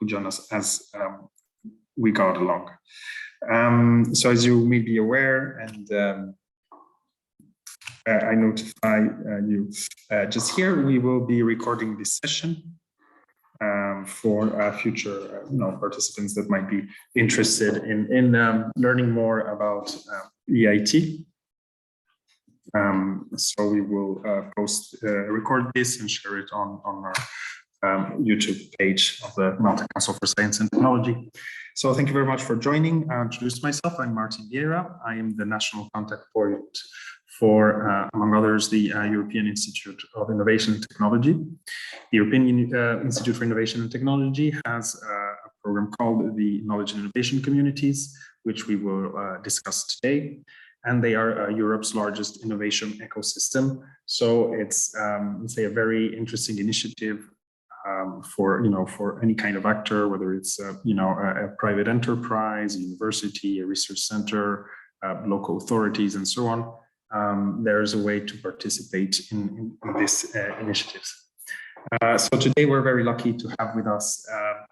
could join us as we go along. So as you may be aware, and I notify you just here, we will be recording this session for future participants that might be interested in learning more about EIT. So we will record this and share it on our YouTube page of the Malta Council for Science and Technology. So thank you very much for joining. I'll introduce myself. I'm Martin Vieira. I am the national contact point for, among others, the European Institute of Innovation and Technology. The European Institute for Innovation and Technology has a program called the Knowledge and Innovation Communities, which we will discuss today. And they are Europe's largest innovation ecosystem. So it's, let's say, a very interesting initiative for any kind of actor, whether it's a private enterprise, a university, a research center, local authorities, and so on. There's a way to participate in these initiatives. So today we're very lucky to have with us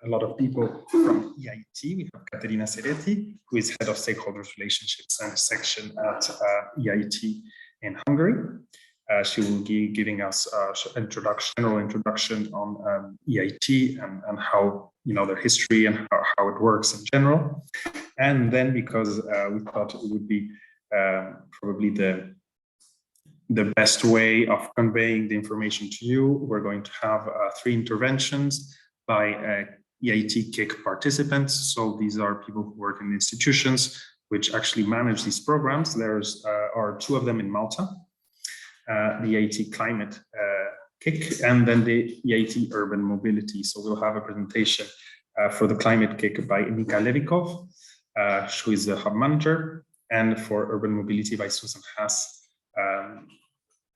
a lot of people from EIT. We have Caterina Sereti, who is head of stakeholders relationships and section at EIT in Hungary. She will be giving us an general introduction on EIT and how, their history and how it works in general. And then, because we thought it would be probably the best way of conveying the information to you, we're going to have 3 interventions by EIT KIC participants. So these are people who work in institutions which actually manage these programs. There's are 2 of them in Malta. The EIT Climate-KIC, and then the EIT Urban Mobility. So we'll have a presentation for the Climate-KIC by Nika Levikov, who is the hub manager, and for Urban Mobility by Susan Haas.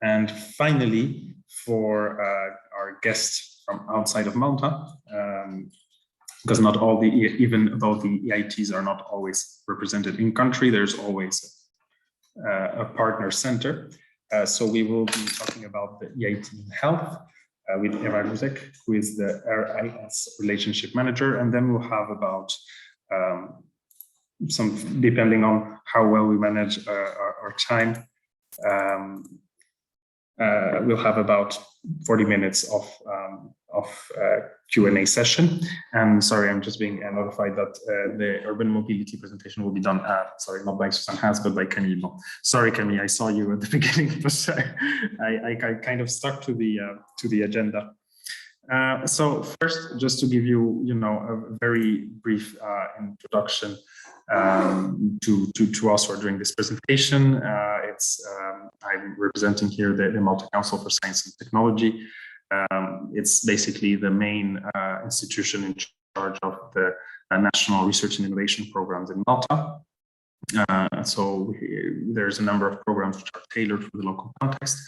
And finally, for our guests from outside of Malta, because not all even though the EITs are not always represented in country, there's always a partner center. So we will be talking about the EIT in Health with Eva Guzek, who is the RIS relationship manager, and then we'll have about depending on how well we manage our time, we'll have about 40 minutes of Q&A session. And sorry, I'm just being notified that the urban mobility presentation will be done, sorry, not by Susan Haas, but by Camille. Sorry, Camille, I saw you at the beginning, but I kind of stuck to the agenda. So first, just to give you, a very brief introduction to us or during this presentation. I'm representing here the Malta Council for Science and Technology. It's basically the main institution in charge of the national research and innovation programs in Malta. So there's a number of programs which are tailored for the local context.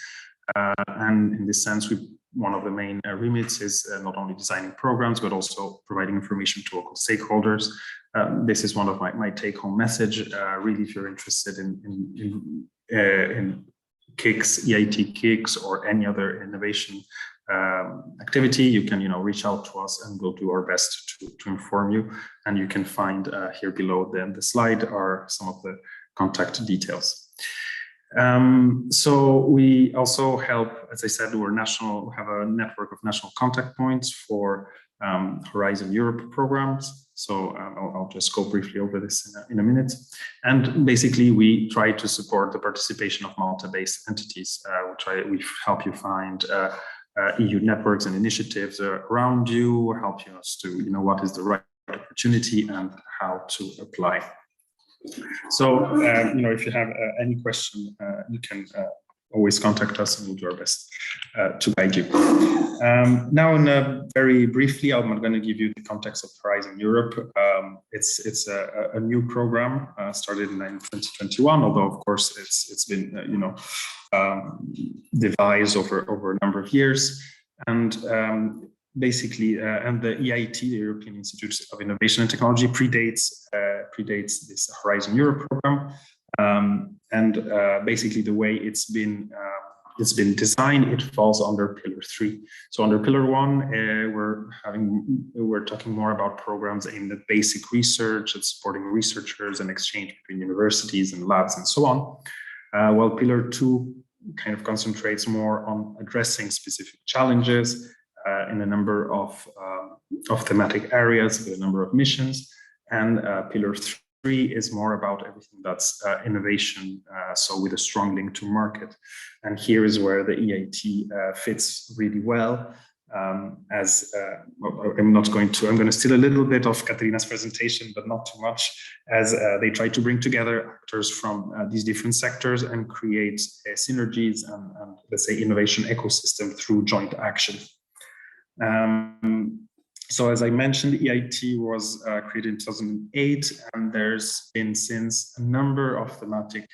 And in this sense, one of the main remits is not only designing programs, but also providing information to local stakeholders. This is one of my take-home message. Really, if you're interested in KICs, EIT KICs, or any other innovation activity, you can reach out to us, and we'll do our best to inform you. And you can find here below the slide are some of the contact details. So we also help, as I said, we have a network of national contact points for Horizon Europe programs. So I'll just go briefly over this in a minute. And basically, we try to support the participation of Malta-based entities. We help you find EU networks and initiatives around you, help you as to what is the right opportunity and how to apply. So, if you have any question, you can always contact us, and we'll do our best to guide you. Now, very briefly, I'm going to give you the context of Horizon Europe. It's a new program started in 2021, although of course it's been devised over a number of years, and basically, and the EIT, the European Institute of Innovation and Technology, predates this Horizon Europe program, and basically the way it's been it's been designed, it falls under Pillar 3. So under Pillar 1, we're talking more about programs aimed at basic research and supporting researchers and exchange between universities and labs and so on. While Pillar 2 kind of concentrates more on addressing specific challenges in a number of thematic areas with a number of missions. And Pillar 3 is more about everything that's innovation, so with a strong link to market. And here is where the EIT fits really well. I'm going to steal a little bit of Katerina's presentation, but not too much, as they try to bring together actors from these different sectors and create synergies and let's say innovation ecosystem through joint action. So as I mentioned, EIT was created in 2008, and there's been since a number of thematic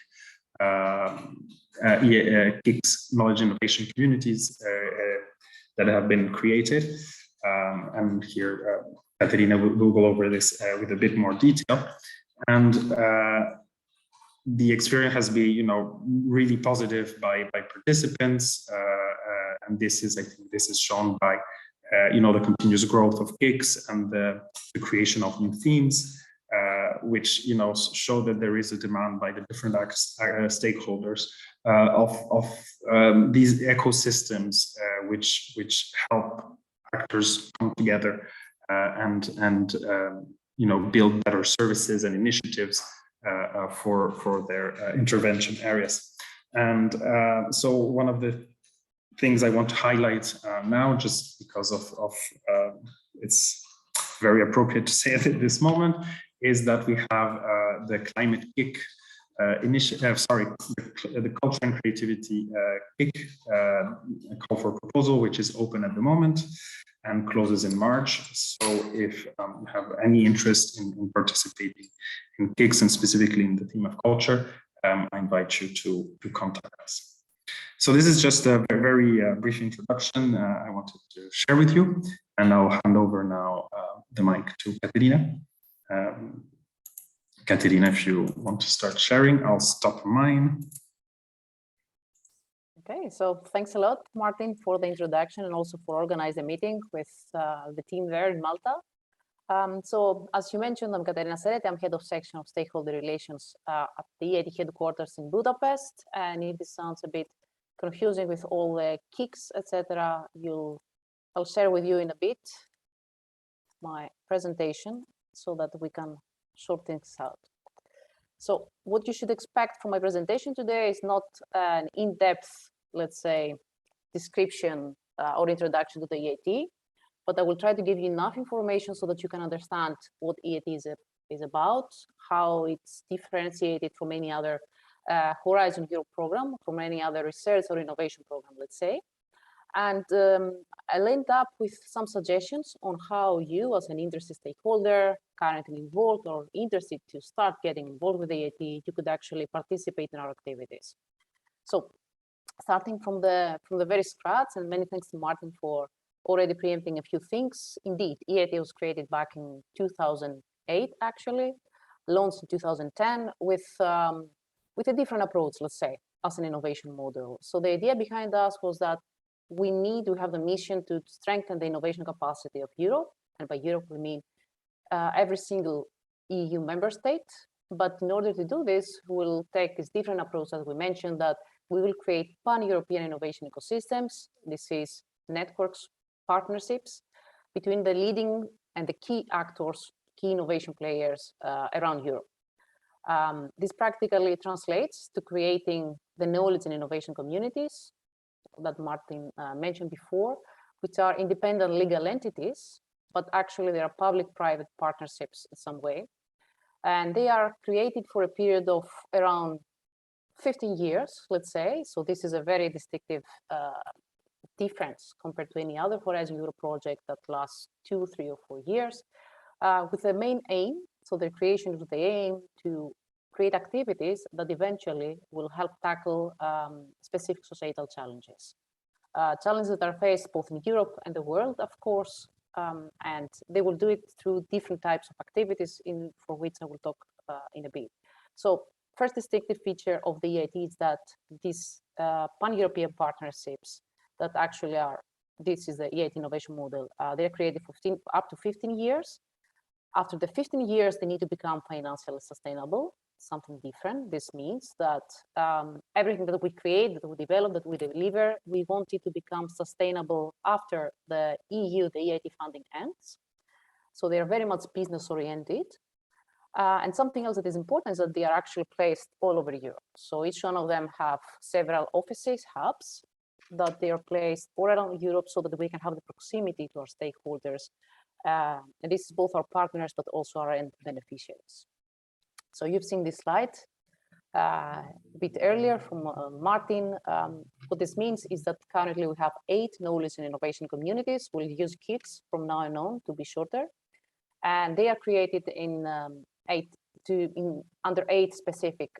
KICs, knowledge innovation communities that have been created. And here, Katerina will go over this with a bit more detail. And the experience has been, really positive by participants. And this is, I think, this is shown by the continuous growth of KICs and the creation of new themes, which show that there is a demand by the different stakeholders of these ecosystems, which help actors come together and build better services and initiatives for their intervention areas. And so one of the things I want to highlight now, just because of it's very appropriate to say it at this moment, is that we have the Climate-KIC initiative, the Culture and Creativity KIC, a call for proposal, which is open at the moment and closes in March. So if you have any interest in participating in KICs and specifically in the theme of culture, I invite you to contact us. So this is just a very brief introduction I wanted to share with you, and I'll hand over now the mic to Katerina. Katerina, if you want to start sharing, I'll stop mine. Okay, so thanks a lot, Martin, for the introduction and also for organizing the meeting with the team there in Malta. So as you mentioned, I'm Katerina Sereti. I'm head of section of stakeholder relations at the EIT headquarters in Budapest. And if this sounds a bit confusing with all the KICs, etc., I'll share with you in a bit my presentation so that we can sort things out. So what you should expect from my presentation today is not an in-depth, let's say, description or introduction to the EIT, but I will try to give you enough information so that you can understand what EIT is about, how it's differentiated from any other Horizon Europe program, from any other research or innovation program, let's say. And I'll end up with some suggestions on how you, as an interested stakeholder, currently involved or interested to start getting involved with EIT, you could actually participate in our activities. So starting from the very scratch, and many thanks to Martin for already preempting a few things. Indeed, EIT was created back in 2008, actually, launched in 2010 with a different approach, let's say, as an innovation model. So the idea behind us was that we have the mission to strengthen the innovation capacity of Europe. And by Europe, we mean every single EU member state. But in order to do this, we'll take this different approach, as we mentioned, that we will create pan-European innovation ecosystems. This is networks, partnerships between the leading and the key actors, key innovation players around Europe. This practically translates to creating the knowledge and innovation communities that Martin mentioned before, which are independent legal entities, but actually they are public-private partnerships in some way. And they are created for a period of around 15 years, let's say. So this is a very distinctive difference compared to any other Horizon Europe project that lasts 2, 3, or 4 years, with the main aim, so the creation with the aim to create activities that eventually will help tackle specific societal challenges. Challenges that are faced both in Europe and the world, of course, and they will do it through different types of activities for which I will talk in a bit. So first distinctive feature of the EIT is that these pan-European partnerships that actually are, this is the EIT innovation model, they're created for up to 15 years. After the 15 years, they need to become financially sustainable, something different. This means that everything that we create, that we develop, that we deliver, we want it to become sustainable after the EU, the EIT funding ends. So they are very much business oriented. And something else that is important is that they are actually placed all over Europe. So each one of them have several offices, hubs, that they are placed all around Europe so that we can have the proximity to our stakeholders. And this is both our partners, but also our end beneficiaries. So you've seen this slide a bit earlier from Martin. What this means is that currently we have 8 knowledge and innovation communities. We'll use KICs from now on to be shorter. And they are created in under 8 specific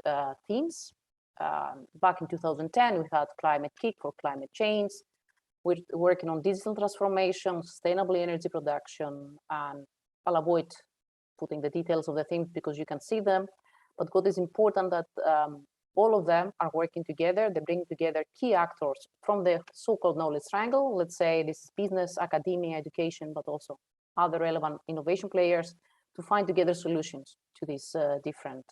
themes. Back in 2010, we had Climate-KIC for climate change. We're working on digital transformation, sustainable energy production, and I'll avoid putting the details of the themes because you can see them. But what is important that all of them are working together. They bring together key actors from the so-called knowledge triangle. Let's say this is business, academia, education, but also other relevant innovation players to find together solutions to these different,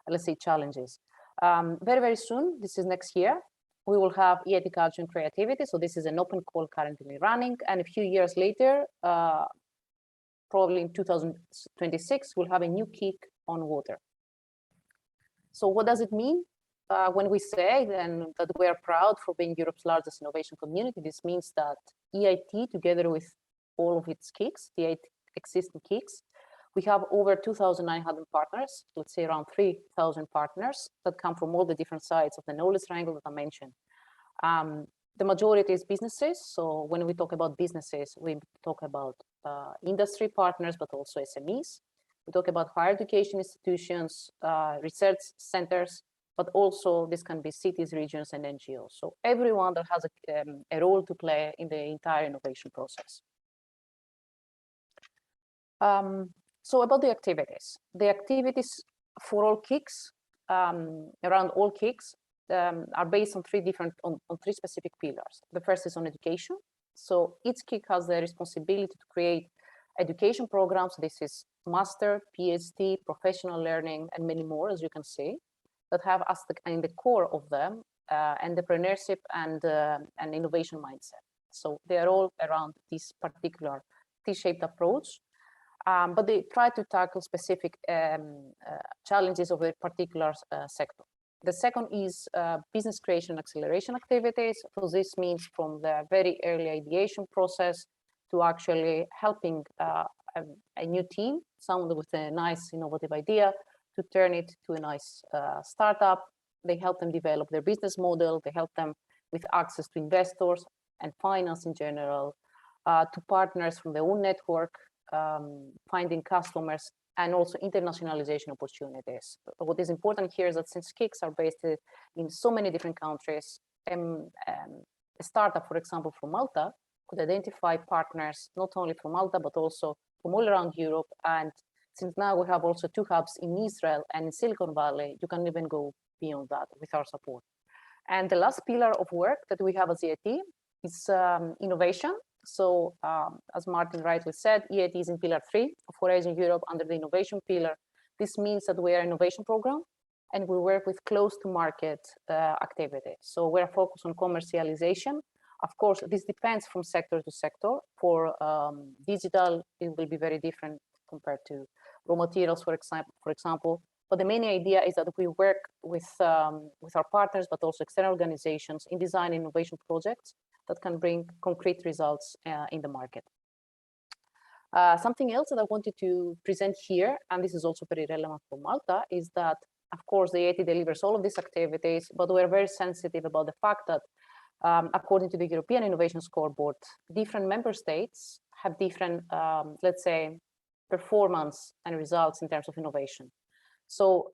let's say, challenges. Very, very soon, this is next year, we will have EIT Culture and Creativity. So this is an open call currently running. And a few years later, probably in 2026, we'll have a new KIC on water. So what does it mean? When we say then that we are proud for being Europe's largest innovation community, this means that EIT, together with all of its KICs, the 8 existing KICs, we have over 2,900 partners, let's say around 3,000 partners that come from all the different sides of the knowledge triangle that I mentioned. The majority is businesses. So when we talk about businesses, we talk about industry partners, but also SMEs. We talk about higher education institutions, research centers, but also this can be cities, regions, and NGOs. So everyone that has a role to play in the entire innovation process. So about the activities for all KICs, around all KICs, are based on 3 specific pillars. The first is on education. So each KIC has the responsibility to create education programs. This is master, PhD, professional learning, and many more, as you can see, that have as in the core of them entrepreneurship and innovation mindset. So they are all around this particular T-shaped approach. But they try to tackle specific challenges of a particular sector. The second is business creation acceleration activities. So this means from the very early ideation process to actually helping a new team, someone with a nice innovative idea, to turn it to a nice startup. They help them develop their business model. They help them with access to investors and finance in general, to partners from their own network, finding customers, and also internationalization opportunities. But what is important here is that since KICs are based in so many different countries, a startup, for example, from Malta, could identify partners not only from Malta, but also from all around Europe. And since now we have also 2 hubs in Israel and in Silicon Valley, you can even go beyond that with our support. And the last pillar of work that we have as EIT is innovation. So as Martin rightly said, EIT is in pillar 3 of Horizon Europe under the innovation pillar. This means that we are an innovation program and we work with close to market activities. So we're focused on commercialization. Of course, this depends from sector to sector. For digital, it will be very different compared to raw materials, for example. But the main idea is that we work with our partners, but also external organizations in design innovation projects that can bring concrete results in the market. Something else that I wanted to present here, and this is also very relevant for Malta, is that, of course, the EIT delivers all of these activities, but we're very sensitive about the fact that according to the European Innovation Scoreboard, different member states have different, let's say, performance and results in terms of innovation. So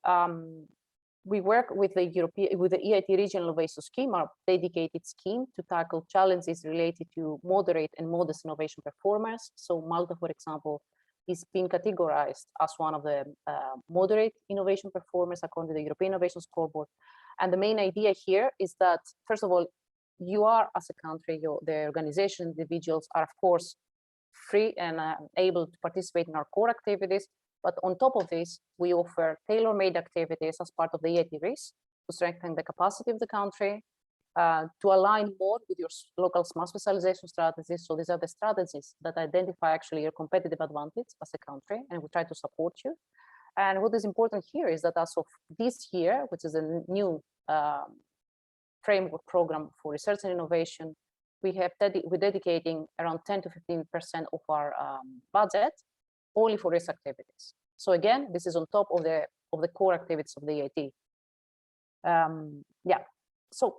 we work with the EIT Regional Innovation Scheme, our dedicated scheme to tackle challenges related to moderate and modest innovation performance. So Malta, for example, is being categorized as one of the moderate innovation performers according to the European Innovation Scoreboard. And the main idea here is that, first of all, you are, as a country, the organization, individuals are, of course, free and able to participate in our core activities. But on top of this, we offer tailor-made activities as part of the EIT RIS to strengthen the capacity of the country, to align more with your local smart specialization strategies. So these are the strategies that identify actually your competitive advantage as a country, and we try to support you. And what is important here is that as of this year, which is a new framework program for research and innovation, we're dedicating around 10 to 15% of our budget only for risk activities. So again, this is on top of the core activities of the EIT. Yeah, so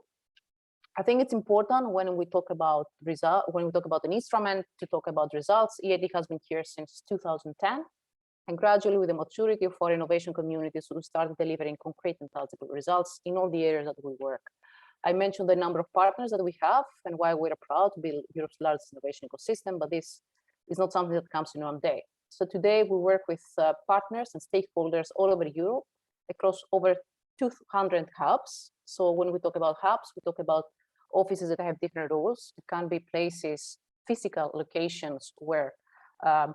I think it's important when we talk about an instrument to talk about results. EIT has been here since 2010, and gradually with the maturity of our innovation communities, we started delivering concrete and tangible results in all the areas that we work. I mentioned the number of partners that we have and why we're proud to be Europe's largest innovation ecosystem, but this is not something that comes in one day. So today we work with partners and stakeholders all over Europe across over 200 hubs. So when we talk about hubs, we talk about offices that have different roles. It can be places, physical locations where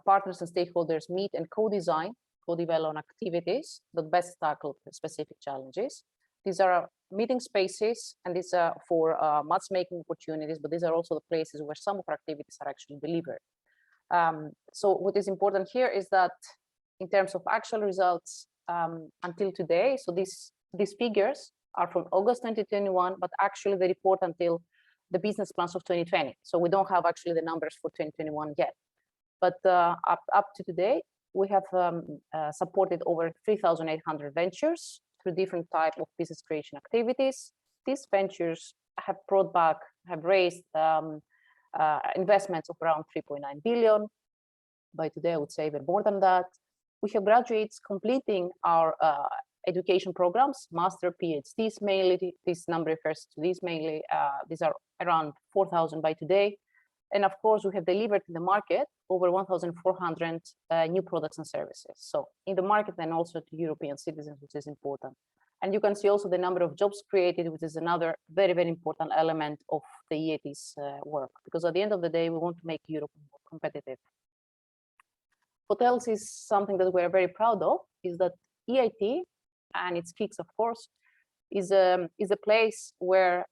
partners and stakeholders meet and co-design, co-develop on activities that best tackle specific challenges. These are meeting spaces, and these are for matchmaking opportunities, but these are also the places where some of our activities are actually delivered. So what is important here is that in terms of actual results until today, so these figures are from August 2021, but actually they report until the business plans of 2020. So we don't have actually the numbers for 2021 yet. But up to today, we have supported over 3,800 ventures through different types of business creation activities. These ventures have raised investments of around 3.9 billion. By today, I would say even more than that. We have graduates completing our education programs, master, PhDs mainly. This number refers to these mainly. These are around 4,000 by today. And of course, we have delivered in the market over 1,400 new products and services. So in the market and also to European citizens, which is important. And you can see also the number of jobs created, which is another very, very important element of the EIT's work. Because at the end of the day, we want to make Europe more competitive. What else is something that we're very proud of is that EIT and its KICs, of course, is a place where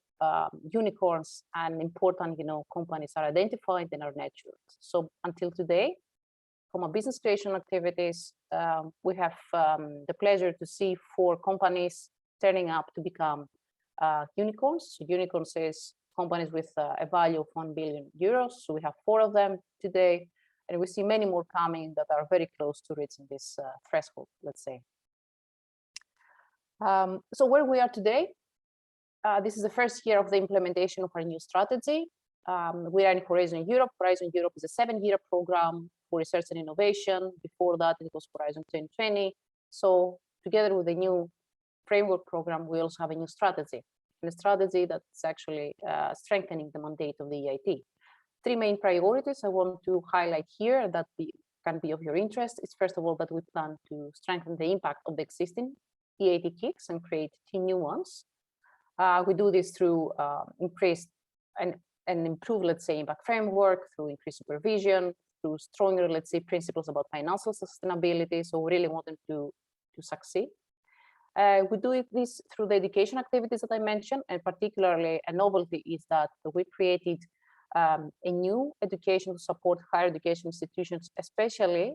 unicorns and important companies are identified and are nurtured. So until today, from our business creation activities, we have the pleasure to see 4 companies turning up to become unicorns. So unicorns is companies with a value of 1 billion euros. So we have 4 of them today, and we see many more coming that are very close to reaching this threshold, let's say. So where we are today, this is the first year of the implementation of our new strategy. We are in Horizon Europe. Horizon Europe is a 7-year program for research and innovation. Before that, it was Horizon 2020. So together with the new framework program, we also have a new strategy. And a strategy that's actually strengthening the mandate of the EIT. 3 main priorities I want to highlight here that can be of your interest. It's first of all that we plan to strengthen the impact of the existing EIT KICs and create 2 new ones. We do this through increased and improve, let's say, impact framework, through increased supervision, through stronger, let's say, principles about financial sustainability. So we really want them to succeed. We do this through the education activities that I mentioned, and particularly a novelty is that we created a new education to support higher education institutions, especially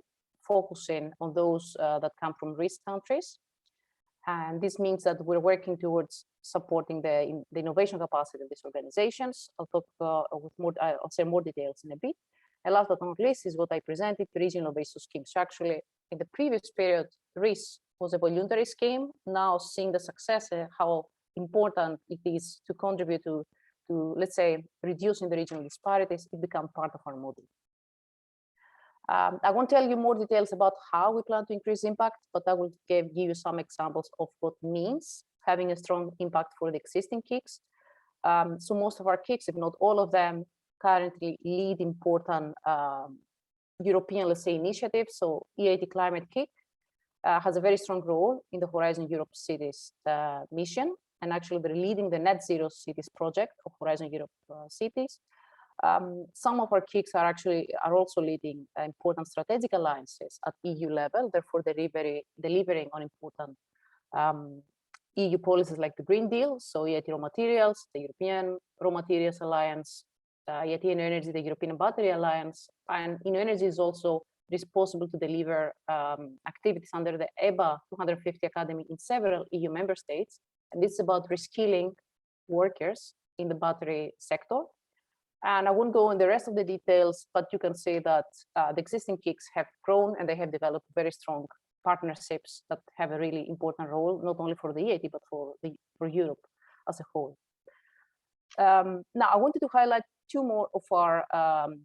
focusing on those that come from risk countries. And this means that we're working towards supporting the innovation capacity of these organizations. I'll talk I'll say more details in a bit. And last but not least is what I presented, the regional innovation scheme. So actually, in the previous period, RIS was a voluntary scheme. Now seeing the success, how important it is to contribute to, let's say, reducing the regional disparities, it becomes part of our model. I won't tell you more details about how we plan to increase impact, but I will give you some examples of what means having a strong impact for the existing KICs. So most of our KICs, if not all of them, currently lead important European, let's say, initiative. So EIT Climate-KIC has a very strong role in the Horizon Europe Cities mission, and actually they're leading the Net Zero Cities project of Horizon Europe Cities. Some of our KICs are also leading important strategic alliances at EU level, therefore delivering on important EU policies like the Green Deal, so EIT Raw Materials, the European Raw Materials Alliance, EIT in Energy, the European Battery Alliance, and Energy is also responsible to deliver activities under the EBA 250 Academy in several EU member states, and this is about reskilling workers in the battery sector. And I won't go in the rest of the details, but you can see that the existing KICs have grown and they have developed very strong partnerships that have a really important role, not only for the EIT, but for Europe as a whole. Now, I wanted to highlight two more of our,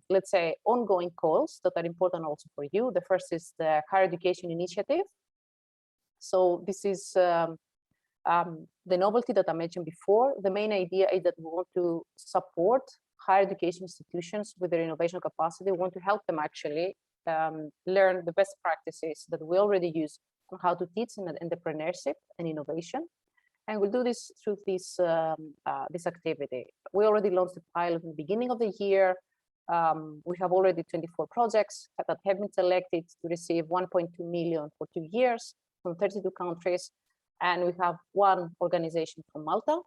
let's say, ongoing calls that are important also for you. The first is the Higher Education Initiative. So this is the novelty that I mentioned before. The main idea is that we want to support higher education institutions with their innovation capacity. We want to help them actually learn the best practices that we already use on how to teach in entrepreneurship and innovation. And we'll do this through this activity. We already launched the pilot in the beginning of the year. We have already 24 projects that have been selected to receive 1.2 million for 2 years from 32 countries. And we have one organization from Malta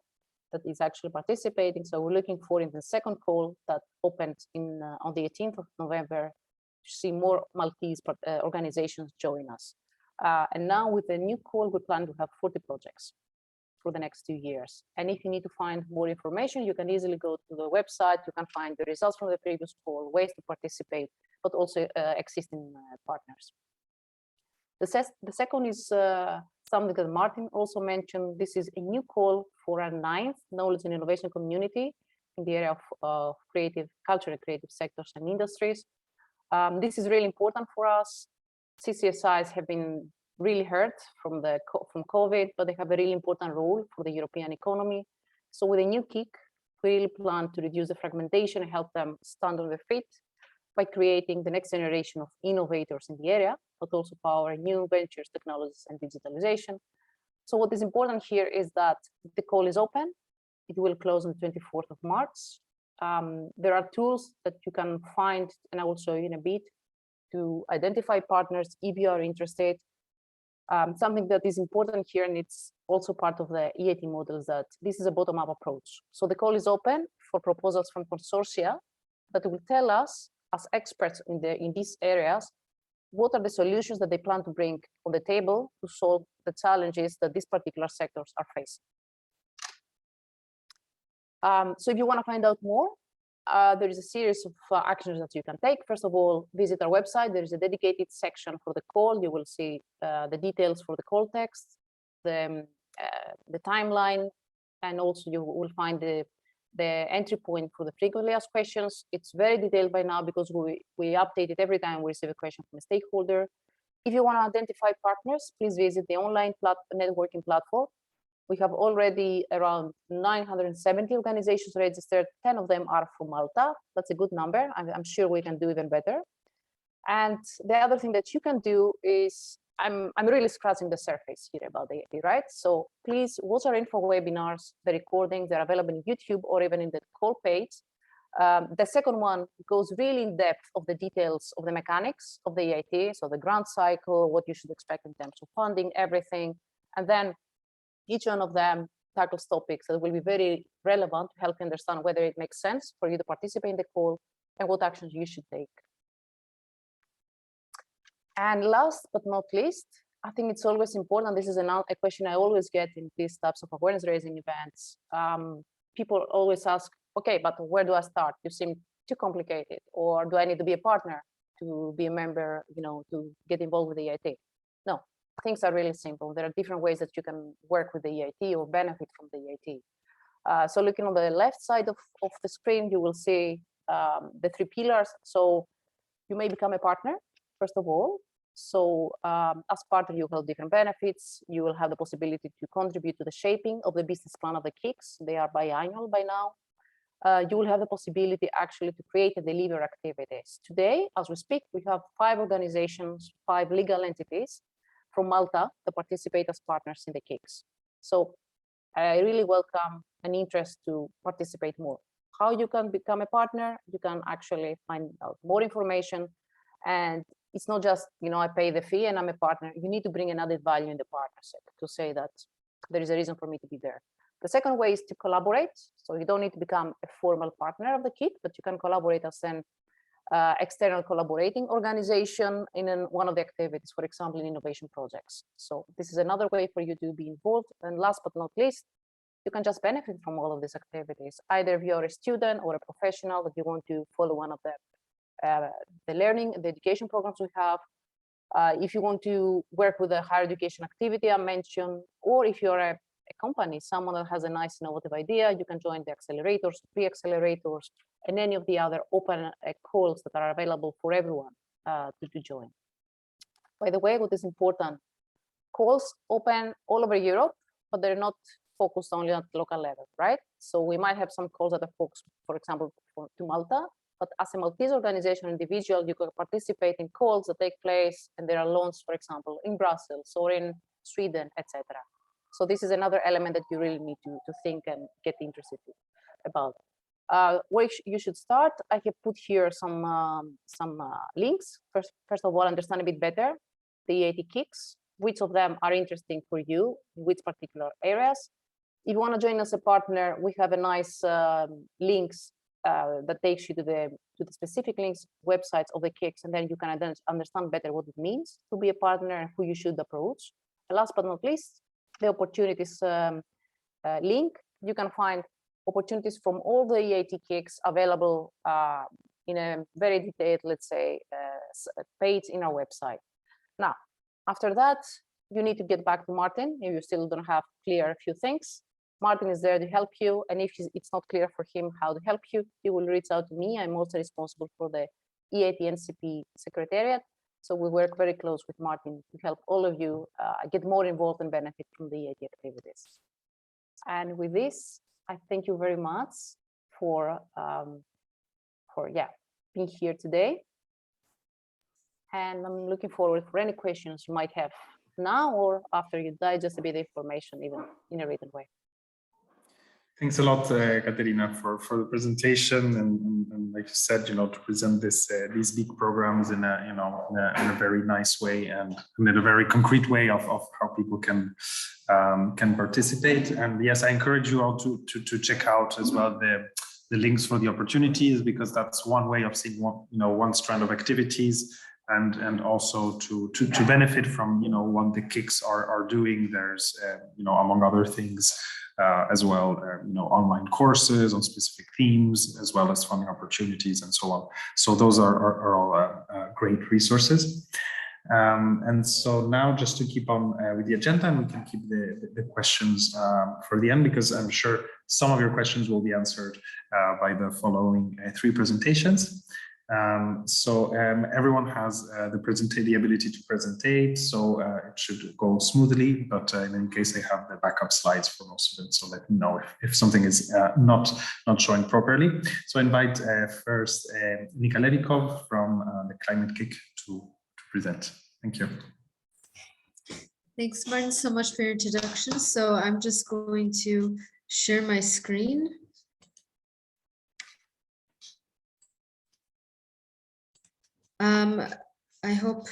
that is actually participating. So we're looking for in the second call that opened on the 18th of November to see more Maltese organizations join us. And now with the new call, we plan to have 40 projects for the next 2 years. And if you need to find more information, you can easily go to the website. You can find the results from the previous call, ways to participate, but also existing partners. The second is something that Martin also mentioned. This is a new call for our 9th Knowledge and Innovation Community in the area of creative, culture and creative sectors and industries. This is really important for us. CCSIs have been really hurt from COVID, but they have a really important role for the European economy. So with a new KIC, we really plan to reduce the fragmentation and help them stand on their feet by creating the next generation of innovators in the area, but also power new ventures, technologies, and digitalization. So what is important here is that the call is open. It will close on the 24th of March. There are tools that you can find, and I will show you in a bit, to identify partners if you are interested. Something that is important here, and it's also part of the EIT model, is that this is a bottom-up approach. So the call is open for proposals from consortia that will tell us, as experts in these areas, what are the solutions that they plan to bring on the table to solve the challenges that these particular sectors are facing. So if you want to find out more, there is a series of actions that you can take. First of all, visit our website. There is a dedicated section for the call. You will see the details for the call text, the timeline, and also you will find the entry point for the frequently asked questions. It's very detailed by now because we update it every time we receive a question from a stakeholder. If you want to identify partners, please visit the online networking platform. We have already around 970 organizations registered. 10 of them are from Malta. That's a good number. I'm sure we can do even better. And the other thing that you can do is, I'm really scratching the surface here about the EIT, right? So please watch our info webinars, the recordings, they're available in YouTube or even in the call page. The second one goes really in depth of the details of the mechanics of the EIT, so the grant cycle, what you should expect in terms of funding, everything. And then each one of them tackles topics that will be very relevant to help you understand whether it makes sense for you to participate in the call and what actions you should take. And last but not least, I think it's always important. This is a question I always get in these types of awareness raising events. People always ask, okay, but where do I start? You seem too complicated, or do I need to be a partner to be a member, to get involved with the EIT? No, things are really simple. There are different ways that you can work with the EIT or benefit from the EIT. So looking on the left side of the screen, you will see the 3 pillars. So you may become a partner, first of all. So as partner, you will have different benefits. You will have the possibility to contribute to the shaping of the business plan of the KICs. They are biannual by now. you will have the possibility actually to create and deliver activities. Today, as we speak, we have 5 organizations, 5 legal entities from Malta that participate as partners in the KICs. So I really welcome an interest to participate more. How you can become a partner, you can actually find out more information. And it's not just, I pay the fee and I'm a partner. You need to bring an added value in the partnership to say that there is a reason for me to be there. The second way is to collaborate. So you don't need to become a formal partner of the KIC, but you can collaborate as an external collaborating organization in one of the activities, for example, in innovation projects. So this is another way for you to be involved. And last but not least, you can just benefit from all of these activities. Either if you're a student or a professional that you want to follow one of the learning, the education programs we have. If you want to work with a higher education activity I mentioned, or if you're a company, someone that has a nice innovative idea, you can join the accelerators, pre-accelerators, and any of the other open calls that are available for everyone to join. By the way, what is important, calls open all over Europe, but they're not focused only at the local level, right? So we might have some calls that are focused, for example, to Malta, but as a Maltese organization, individual, you can participate in calls that take place and there are launched, for example, in Brussels or in Sweden, etc. So this is another element that you really need to think and get interested about. Where you should start, I have put here some links. First of all, understand a bit better the EIT KICs, which of them are interesting for you, in which particular areas. If you want to join as a partner, we have a nice links that takes you to the specific links, websites of the KICs, and then you can understand better what it means to be a partner and who you should approach. And last but not least, the opportunities link. You can find opportunities from all the EIT KICs available in a very detailed, let's say, page in our website. Now, after that, you need to get back to Martin if you still don't have clear a few things. Martin is there to help you, and if it's not clear for him how to help you, he will reach out to me. I'm also responsible for the EIT NCP Secretariat, so we work very close with Martin to help all of you get more involved and benefit from the EIT activities. And with this, I thank you very much for being here today, and I'm looking forward for any questions you might have now or after you digest a bit of information, even in a written way. Thanks a lot, Katerina, for the presentation and like you said, to present these big programs in a very nice way and in a very concrete way of how people can participate. And yes, I encourage you all to check out as well the links for the opportunities, because that's one way of seeing one strand of activities and also to benefit from what the KICs are doing. There's among other things as well, online courses on specific themes, as well as funding opportunities and so on. So those are all great resources. And so now just to keep on with the agenda, and we can keep the questions for the end, because I'm sure some of your questions will be answered by the following 3 presentations. Everyone has the ability to presentate, so it should go smoothly, but in any case, they have the backup slides for most of it, so let me know if something is not showing properly. So I invite first Nika Levikov from the Climate-KIC to present. Thank you. Thanks, Martin, so much for your introduction. So I'm just going to share my screen. I hope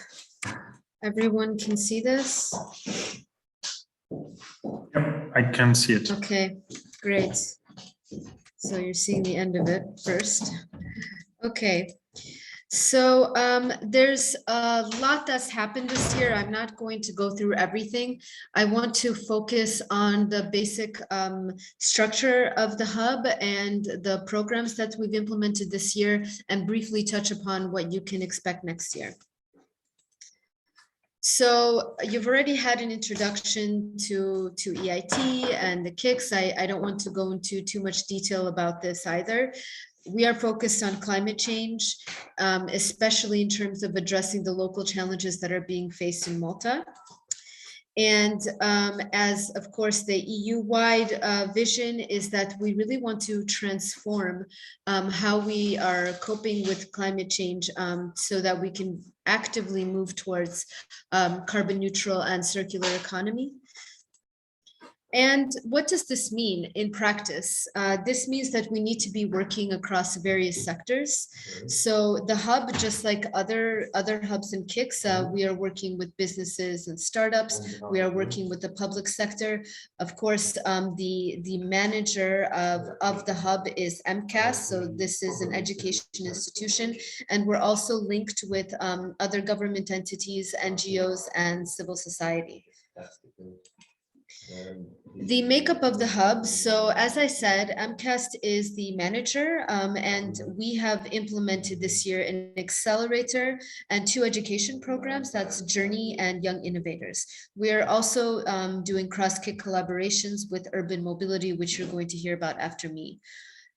everyone can see this. Yep, I can see it. Okay, great. So you're seeing the end of it first. Okay, so there's a lot that's happened this year. I'm not going to go through everything. I want to focus on the basic structure of the hub and the programs that we've implemented this year, and briefly touch upon what you can expect next year. So you've already had an introduction to EIT and the KICs. I don't want to go into too much detail about this either. We are focused on climate change, especially in terms of addressing the local challenges that are being faced in Malta. And as of course the EU-wide vision is that we really want to transform how we are coping with climate change so that we can actively move towards carbon neutral and circular economy. And what does this mean in practice? This means that we need to be working across various sectors. So the hub, just like other hubs and KICs, we are working with businesses and startups. We are working with the public sector. Of course, the manager of the hub is MCAS. So this is an education institution. And we're also linked with other government entities, NGOs, and civil society. The makeup of the hub. So as I said, MCAS is the manager, and we have implemented this year an accelerator and 2 education programs, that's Journey and Young Innovators. We are also doing cross-KIC collaborations with urban mobility, which you're going to hear about after me.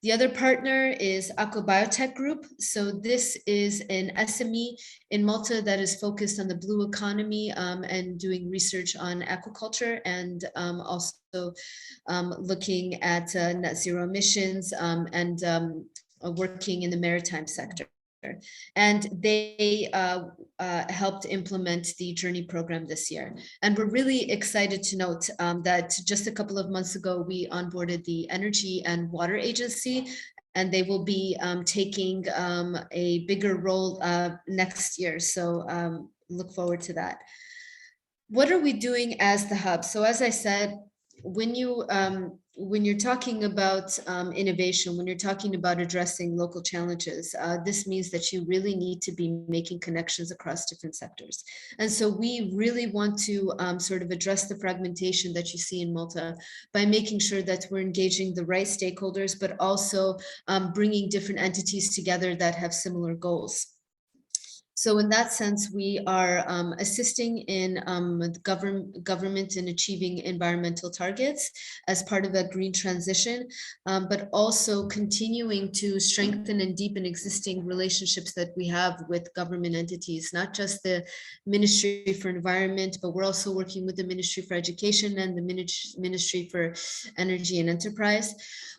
The other partner is Biotech Group. So this is an SME in Malta that is focused on the blue economy and doing research on aquaculture and also looking at net zero emissions and working in the maritime sector. And they helped implement the Journey program this year. And we're really excited to note that just a couple of months ago, we onboarded the Energy and Water Agency, and they will be taking a bigger role next year. So look forward to that. What are we doing as the hub? So as I said, when you're talking about innovation, when you're talking about addressing local challenges, this means that you really need to be making connections across different sectors. And so we really want to sort of address the fragmentation that you see in Malta by making sure that we're engaging the right stakeholders, but also bringing different entities together that have similar goals. So in that sense, we are assisting in the government in achieving environmental targets as part of a green transition, but also continuing to strengthen and deepen existing relationships that we have with government entities, not just the Ministry for Environment, but we're also working with the Ministry for Education and the Ministry for Energy and Enterprise.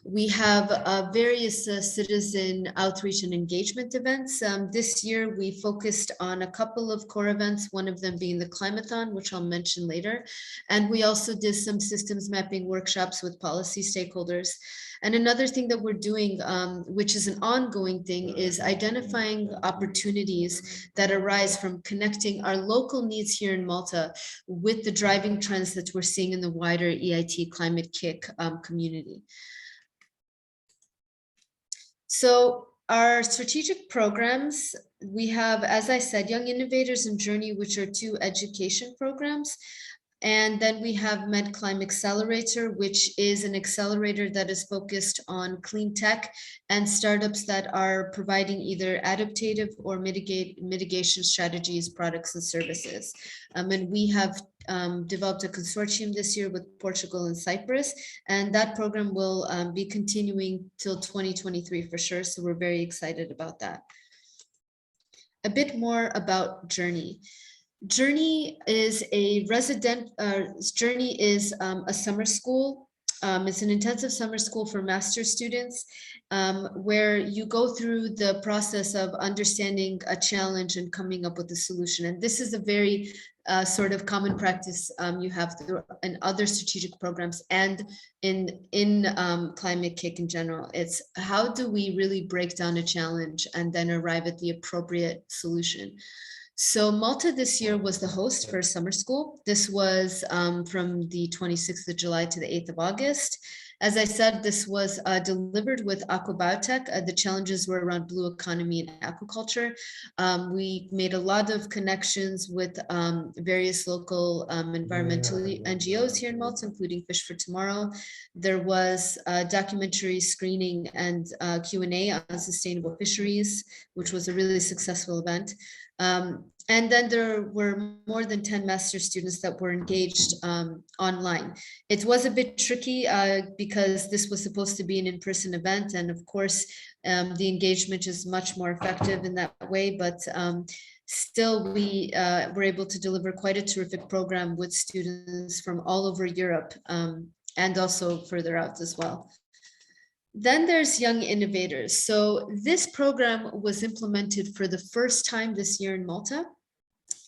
We have various citizen outreach and engagement events. This year, we focused on a couple of core events, one of them being the Climathon, which I'll mention later. And we also did some systems mapping workshops with policy stakeholders. And another thing that we're doing, which is an ongoing thing, is identifying opportunities that arise from connecting our local needs here in Malta with the driving trends that we're seeing in the wider EIT Climate-KIC community. So our strategic programs, we have, as I said, Young Innovators and Journey, which are 2 education programs. And then we have Medcline Accelerator, which is an accelerator that is focused on clean tech and startups that are providing either adaptive or mitigation strategies, products, and services. And we have developed a consortium this year with Portugal and Cyprus, and that program will be continuing till 2023 for sure. So we're very excited about that. A bit more about Journey. Journey is a summer school. It's an intensive summer school for master's students where you go through the process of understanding a challenge and coming up with a solution. And this is a very sort of common practice you have in other strategic programs and in Climate-KIC in general. It's how do we really break down a challenge and then arrive at the appropriate solution. So Malta this year was the host for summer school. This was from the 26th of July to the 8th of August. As I said, this was delivered with Biotech. The challenges were around blue economy and aquaculture. We made a lot of connections with various local environmental NGOs here in Malta, including Fish for Tomorrow. There was a documentary screening and Q&A on sustainable fisheries, which was a really successful event. And then there were more than 10 master students that were engaged online. It was a bit tricky because this was supposed to be an in-person event. And of course, the engagement is much more effective in that way. But still we were able to deliver quite a terrific program with students from all over Europe and also further out as well. Then there's Young Innovators. So this program was implemented for the first time this year in Malta.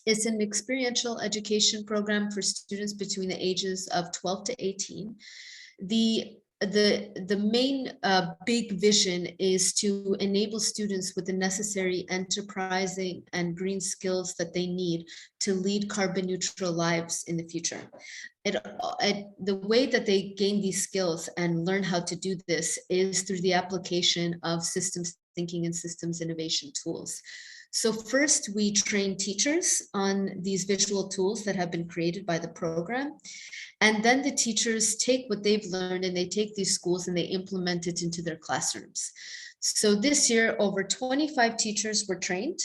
It's an experiential education program for students between the ages of 12 to 18. The main big vision is to enable students with the necessary enterprising and green skills that they need to lead carbon neutral lives in the future. The way that they gain these skills and learn how to do this is through the application of systems thinking and systems innovation tools. So first, we train teachers on these visual tools that have been created by the program. And then the teachers take what they've learned and they take these schools and they implement it into their classrooms. So this year, over 25 teachers were trained.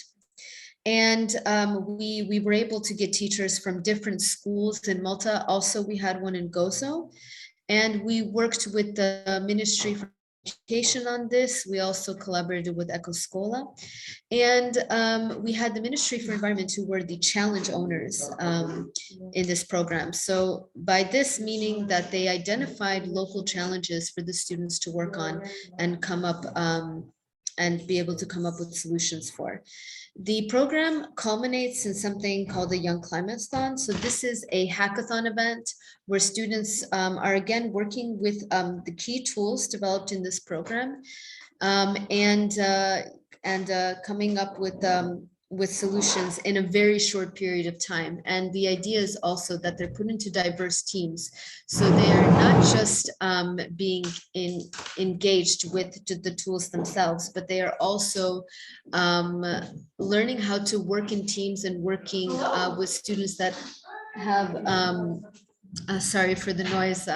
And we were able to get teachers from different schools in Malta. Also, we had one in Gozo. And we worked with the Ministry for Education on this. We also collaborated with Ecoscola. And we had the Ministry for Environment, who were the challenge owners in this program. So by this meaning that they identified local challenges for the students to work on and come up and be able to come up with solutions for. The program culminates in something called the Young Climate-Thon. So this is a hackathon event where students are again working with the key tools developed in this program and coming up with solutions in a very short period of time. And the idea is also that they're put into diverse teams. So they are not just being engaged with the tools themselves, but they are also learning how to work in teams and working with students that have, sorry for the noise,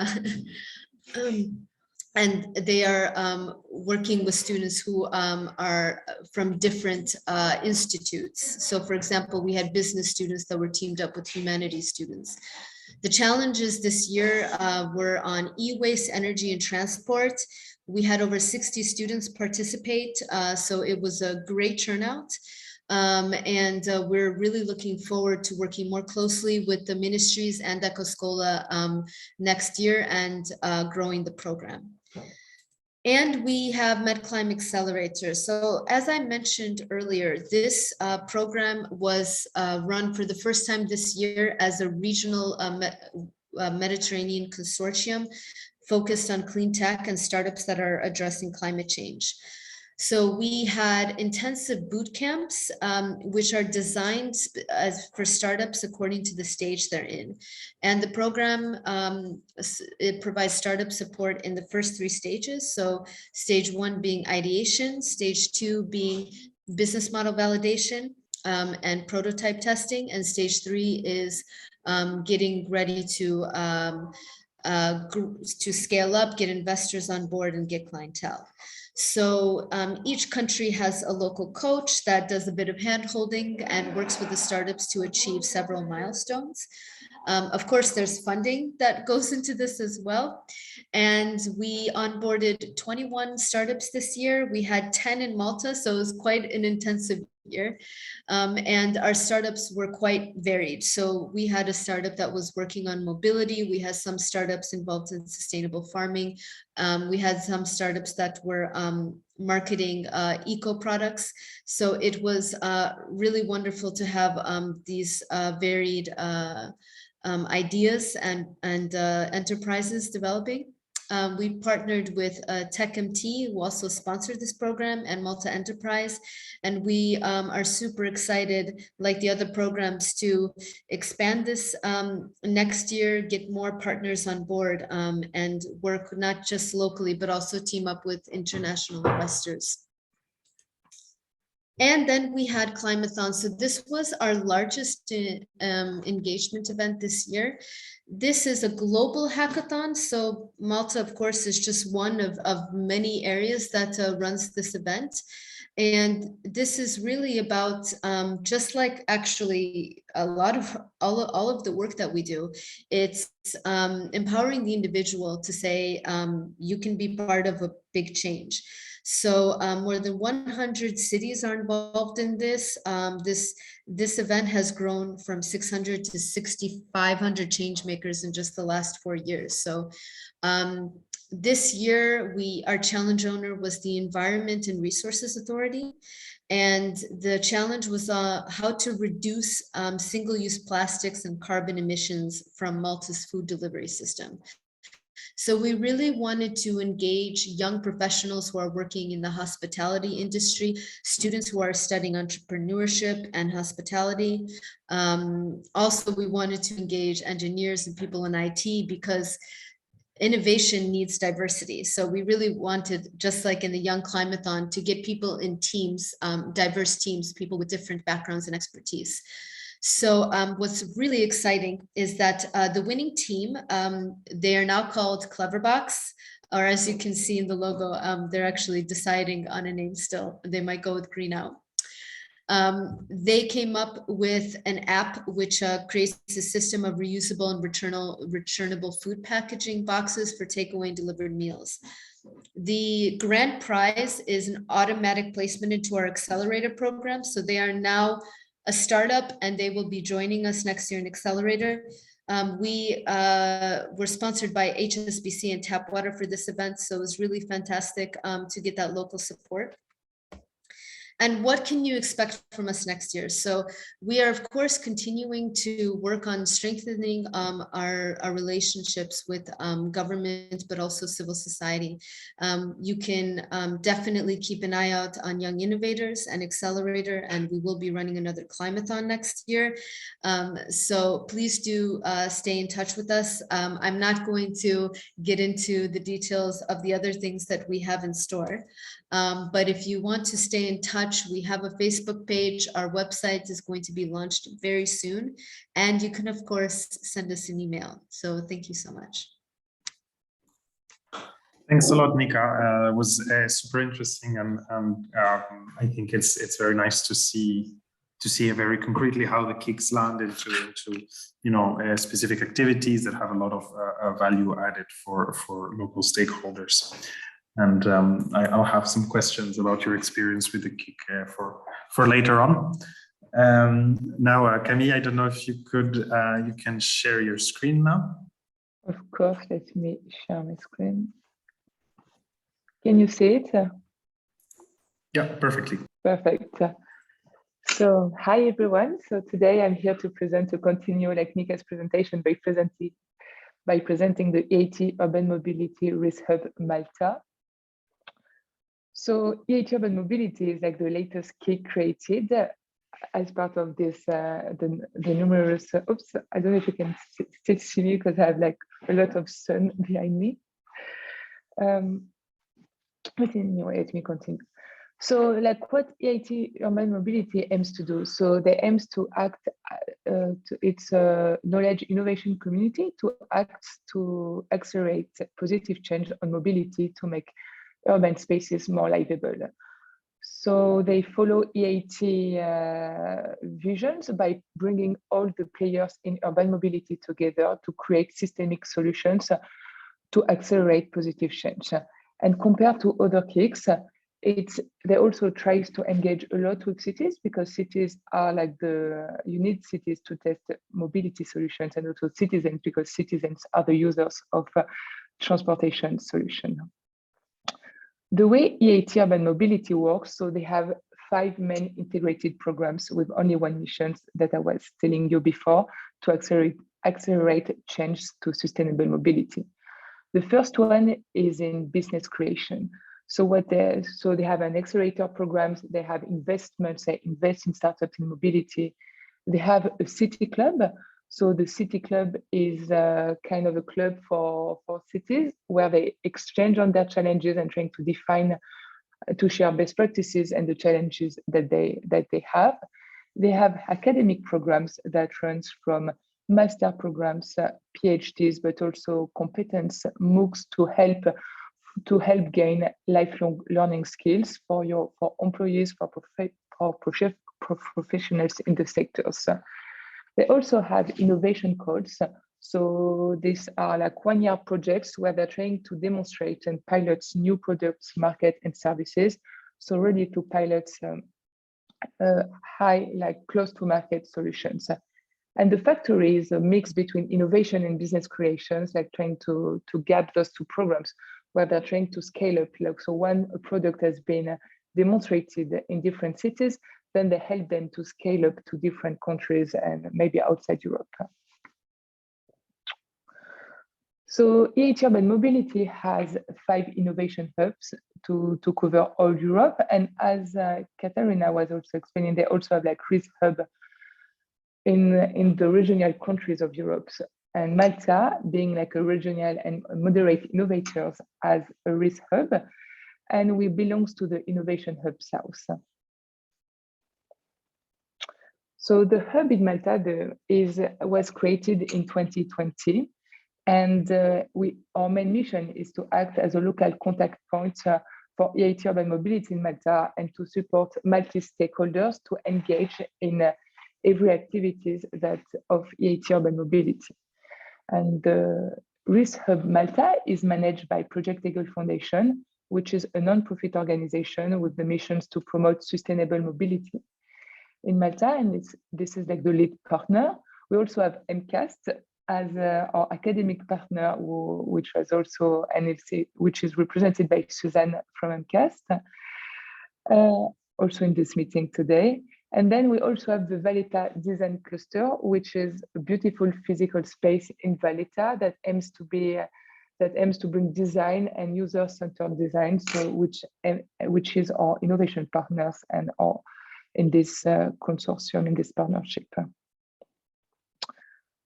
and they are working with students who are from different institutes. So for example, we had business students that were teamed up with humanities students. The challenges this year were on e-waste, energy, and transport. We had over 60 students participate, so it was a great turnout. We're really looking forward to working more closely with the ministries and Ecoscola next year and growing the program. And we have Medcline Accelerator. So as I mentioned earlier, this program was run for the first time this year as a regional Mediterranean consortium focused on clean tech and startups that are addressing climate change. So we had intensive boot camps, which are designed for startups according to the stage they're in. And the program, it provides startup support in the first 3 stages. So stage 1 being ideation, stage 2 being business model validation and prototype testing, and stage 3 is getting ready to scale up, get investors on board, and get clientele. So each country has a local coach that does a bit of hand-holding and works with the startups to achieve several milestones. Of course, there's funding that goes into this as well. And we onboarded 21 startups this year. We had 10 in Malta, so it was quite an intensive year. And our startups were quite varied. So we had a startup that was working on mobility. We had some startups involved in sustainable farming. We had some startups that were marketing eco products. So it was really wonderful to have these varied ideas and enterprises developing. We partnered with TechMT, who also sponsored this program, and Malta Enterprise. And we are super excited, like the other programs, to expand this next year, get more partners on board, and work not just locally, but also team up with international investors. And then we had Climathon. So this was our largest engagement event this year. This is a global hackathon. So Malta, of course, is just one of many areas that runs this event. And this is really about, just like actually a lot of all of the work that we do, it's empowering the individual to say, you can be part of a big change. So more than 100 cities are involved in this. This event has grown from 600 to 6,500 change makers in just the last 4 years. So this year, our challenge owner was the Environment and Resources Authority. And the challenge was how to reduce single-use plastics and carbon emissions from Malta's food delivery system. So we really wanted to engage young professionals who are working in the hospitality industry, students who are studying entrepreneurship and hospitality. Also, we wanted to engage engineers and people in IT because innovation needs diversity. So we really wanted, just like in the Young Climathon, to get people in teams, diverse teams, people with different backgrounds and expertise. So what's really exciting is that the winning team, they are now called Cleverbox, or as you can see in the logo, they're actually deciding on a name still. They might go with Green Out. They came up with an app which creates a system of reusable and returnable food packaging boxes for takeaway and delivered meals. The grand prize is an automatic placement into our accelerator program. So they are now a startup and they will be joining us next year in Accelerator. We were sponsored by HSBC and Tap Water for this event. So it was really fantastic to get that local support. And what can you expect from us next year? So we are, of course, continuing to work on strengthening our relationships with government, but also civil society. You can definitely keep an eye out on Young Innovators and Accelerator, and we will be running another Climathon next year. So please do stay in touch with us. I'm not going to get into the details of the other things that we have in store. But if you want to stay in touch, we have a Facebook page. Our website is going to be launched very soon. And you can, of course, send us an email. So thank you so much. Thanks a lot, Nika. It was super interesting, and I think it's very nice to see very concretely how the KICs land into specific activities that have a lot of value added for local stakeholders. And I'll have some questions about your experience with the KIC for later on. Now, Camille, I don't know if you can share your screen now. Of course, let me share my screen. Can you see it? Yeah, perfectly. Perfect. So, hi everyone. So today I'm here to continue like Nika's presentation by presenting the EIT Urban Mobility Risk Hub Malta. So EIT Urban Mobility is like the latest KIC created as part of this, the numerous, oops, I don't know if you can still see me because I have like a lot of sun behind me. But anyway, let me continue. So like what EIT Urban Mobility aims to do. So they aims to act, it's a knowledge innovation community to act to accelerate positive change on mobility to make urban spaces more livable. So they follow EIT visions by bringing all the players in urban mobility together to create systemic solutions to accelerate positive change. And compared to other KICs, they also try to engage a lot with cities because cities are like you need cities to test mobility solutions and also citizens because citizens are the users of transportation solution. The way EIT Urban Mobility works, so they have 5 main integrated programs with only one mission that I was telling you before to accelerate change to sustainable mobility. The first one is in business creation. So they have an accelerator programs, they have investments, they invest in startups in mobility. They have a city club. So the city club is kind of a club for cities where they exchange on their challenges and trying to define, to share best practices and the challenges that they have. They have academic programs that runs from master programs, PhDs, but also competence MOOCs to help gain lifelong learning skills for employees, for professionals in the sectors. They also have innovation codes. So these are like 1-year projects where they're trying to demonstrate and pilot new products, market, and services. So ready to pilot high, like close to market solutions. And the factory is a mix between innovation and business creations, like trying to gap those two programs where they're trying to scale up. Like, so when a product has been demonstrated in different cities, then they help them to scale up to different countries and maybe outside Europe. So EIT Urban Mobility has 5 innovation hubs to cover all Europe. And as Katarina was also explaining, they also have like RIS hub in the regional countries of Europe. And Malta, being like a regional and moderate innovators, as a RIS hub, and we belongs to the Innovation Hub South. So the hub in Malta was created in 2020. And our main mission is to act as a local contact point for EIT Urban Mobility in Malta and to support Maltese stakeholders to engage in every activities of EIT Urban Mobility. And the RIS Hub Malta is managed by Project Eagle Foundation, which is a non-profit organization with the missions to promote sustainable mobility in Malta. And this is like the lead partner. We also have MCAST as our academic partner, which was also NFC, which is represented by Suzanne from MCAST, also in this meeting today. And then we also have the Valletta Design Cluster, which is a beautiful physical space in Valletta that aims to bring design and user-centered design, so which is our innovation partners and in this consortium, in this partnership.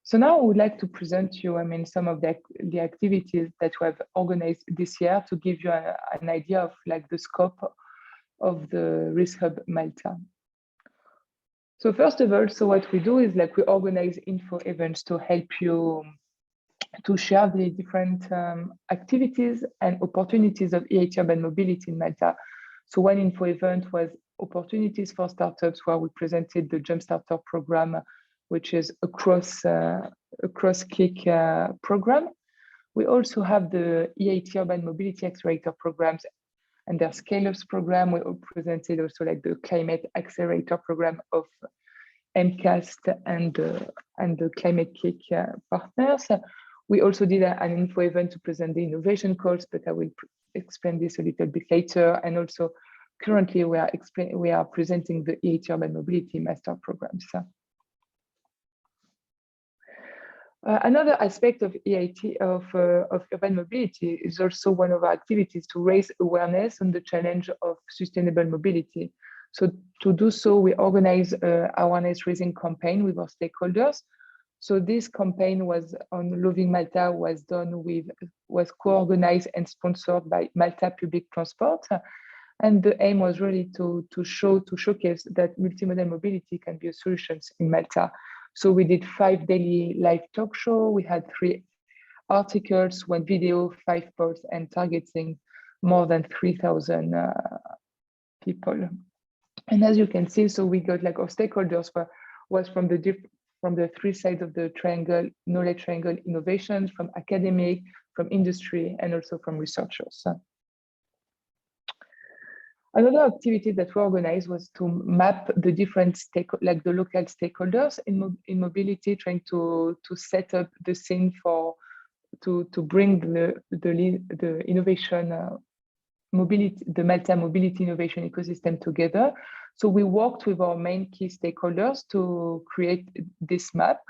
So now I would like to present you, some of the activities that we have organized this year to give you an idea of like the scope of the RIS Hub Malta. So first of all, so what we do is like we organize info events to help you to share the different activities and opportunities of EIT Urban Mobility in Malta. So one info event was opportunities for startups, where we presented the Jumpstarter program, which is a cross-KIC program. We also have the EIT Urban Mobility Accelerator programs and their scale-ups program. We presented also like the Climate Accelerator program of MCAST and the Climate-KIC partners. We also did an info event to present the innovation calls, but I will explain this a little bit later. And also currently we are presenting the EIT Urban Mobility master programs. Another aspect of EIT of urban mobility is also one of our activities to raise awareness on the challenge of sustainable mobility. So to do so, we organize an awareness raising campaign with our stakeholders. So this campaign was on Loving Malta, was co-organized and sponsored by Malta Public Transport. And the aim was really to showcase that multimodal mobility can be a solution in Malta. So we did 5 daily live talk shows. We had 3 articles, 1 video, 5 posts, and targeting more than 3,000 people. And as you can see, so we got like our stakeholders was from the 3 sides of the triangle, knowledge triangle: innovation, from academic, from industry, and also from researchers. Another activity that we organized was to map the different the local stakeholders in mobility, trying to set up the scene to bring the innovation mobility, the Malta mobility innovation ecosystem together. So we worked with our main key stakeholders to create this map,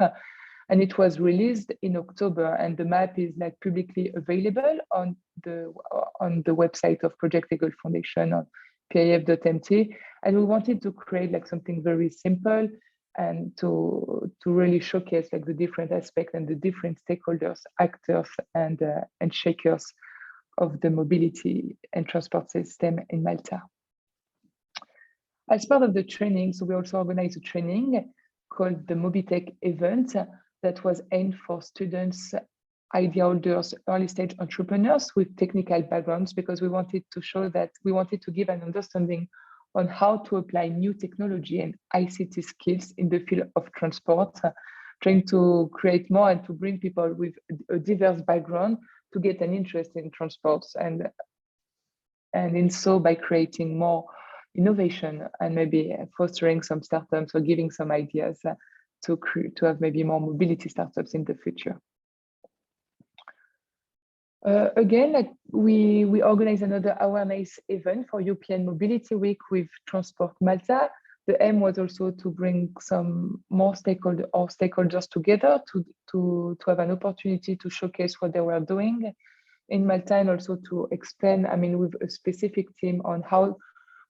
and it was released in October. And the map is like publicly available on the website of Project Eagle Foundation on pif.mt. And we wanted to create like something very simple and to really showcase like the different aspects and the different stakeholders, actors, and shakers of the mobility and transport system in Malta. As part of the training, so we also organized a training called the Mobitech event that was aimed for students, idea holders, early stage entrepreneurs with technical backgrounds, because we wanted to give an understanding on how to apply new technology and ICT skills in the field of transport trying to create more and to bring people with a diverse background to get an interest in transports, and in so by creating more innovation and maybe fostering some startups or giving some ideas to have maybe more mobility startups in the future. Again, like we organize another awareness event for European Mobility Week with Transport Malta. The aim was also to bring some more stakeholders together to have an opportunity to showcase what they were doing in Malta, and also to explain, I mean, with a specific team on how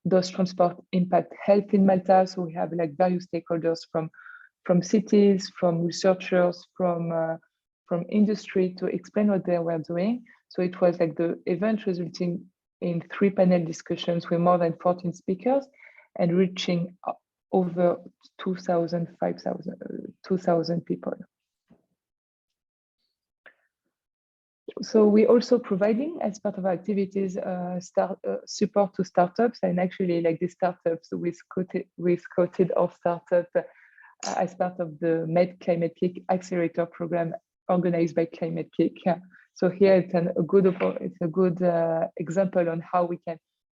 does transport impact health in Malta. So we have like various stakeholders from cities, from researchers, from industry to explain what they were doing. So it was like the event resulting in 3 panel discussions with more than 14 speakers and reaching over 2,000 people. So we're also providing, as part of our activities, support to startups, and actually like the startups with quoted off startup as part of the Medcline Accelerator program organized by Climatic. So here it's a good example on how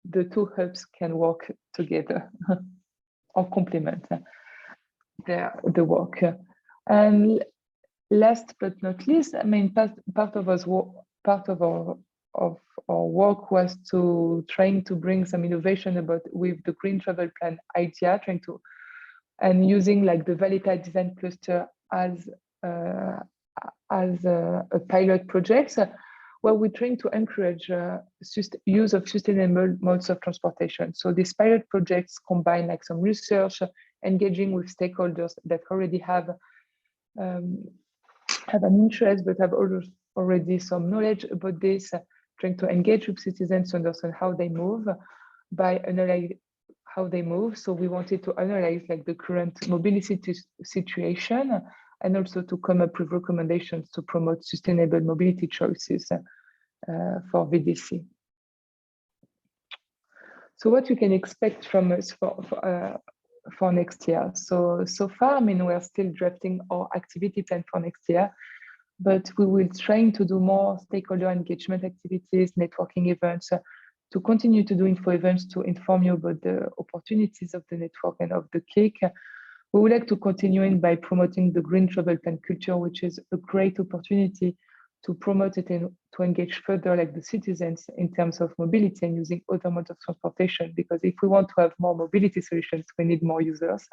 the 2 hubs can work together or complement the work. And last but not least, I mean, part of our work was trying to bring some innovation with the Green Travel Plan idea, and using like the Valita Design Cluster as a pilot project, where we're trying to encourage use of sustainable modes of transportation. So these pilot projects combine like some research, engaging with stakeholders that already have an interest, but have already some knowledge about this, trying to engage with citizens to understand how they move by analyzing how they move. So we wanted to analyze like the current mobility situation, and also to come up with recommendations to promote sustainable mobility choices for VDC. So what you can expect from us for next year. So far, I mean, we're still drafting our activity plan for next year, but we will try to do more stakeholder engagement activities, networking events, to continue to do info events to inform you about the opportunities of the network and of the KIC. We would like to continue by promoting the Green Travel Plan culture, which is a great opportunity to promote it and to engage further like the citizens in terms of mobility and using other modes of transportation. Because if we want to have more mobility solutions, we need more users.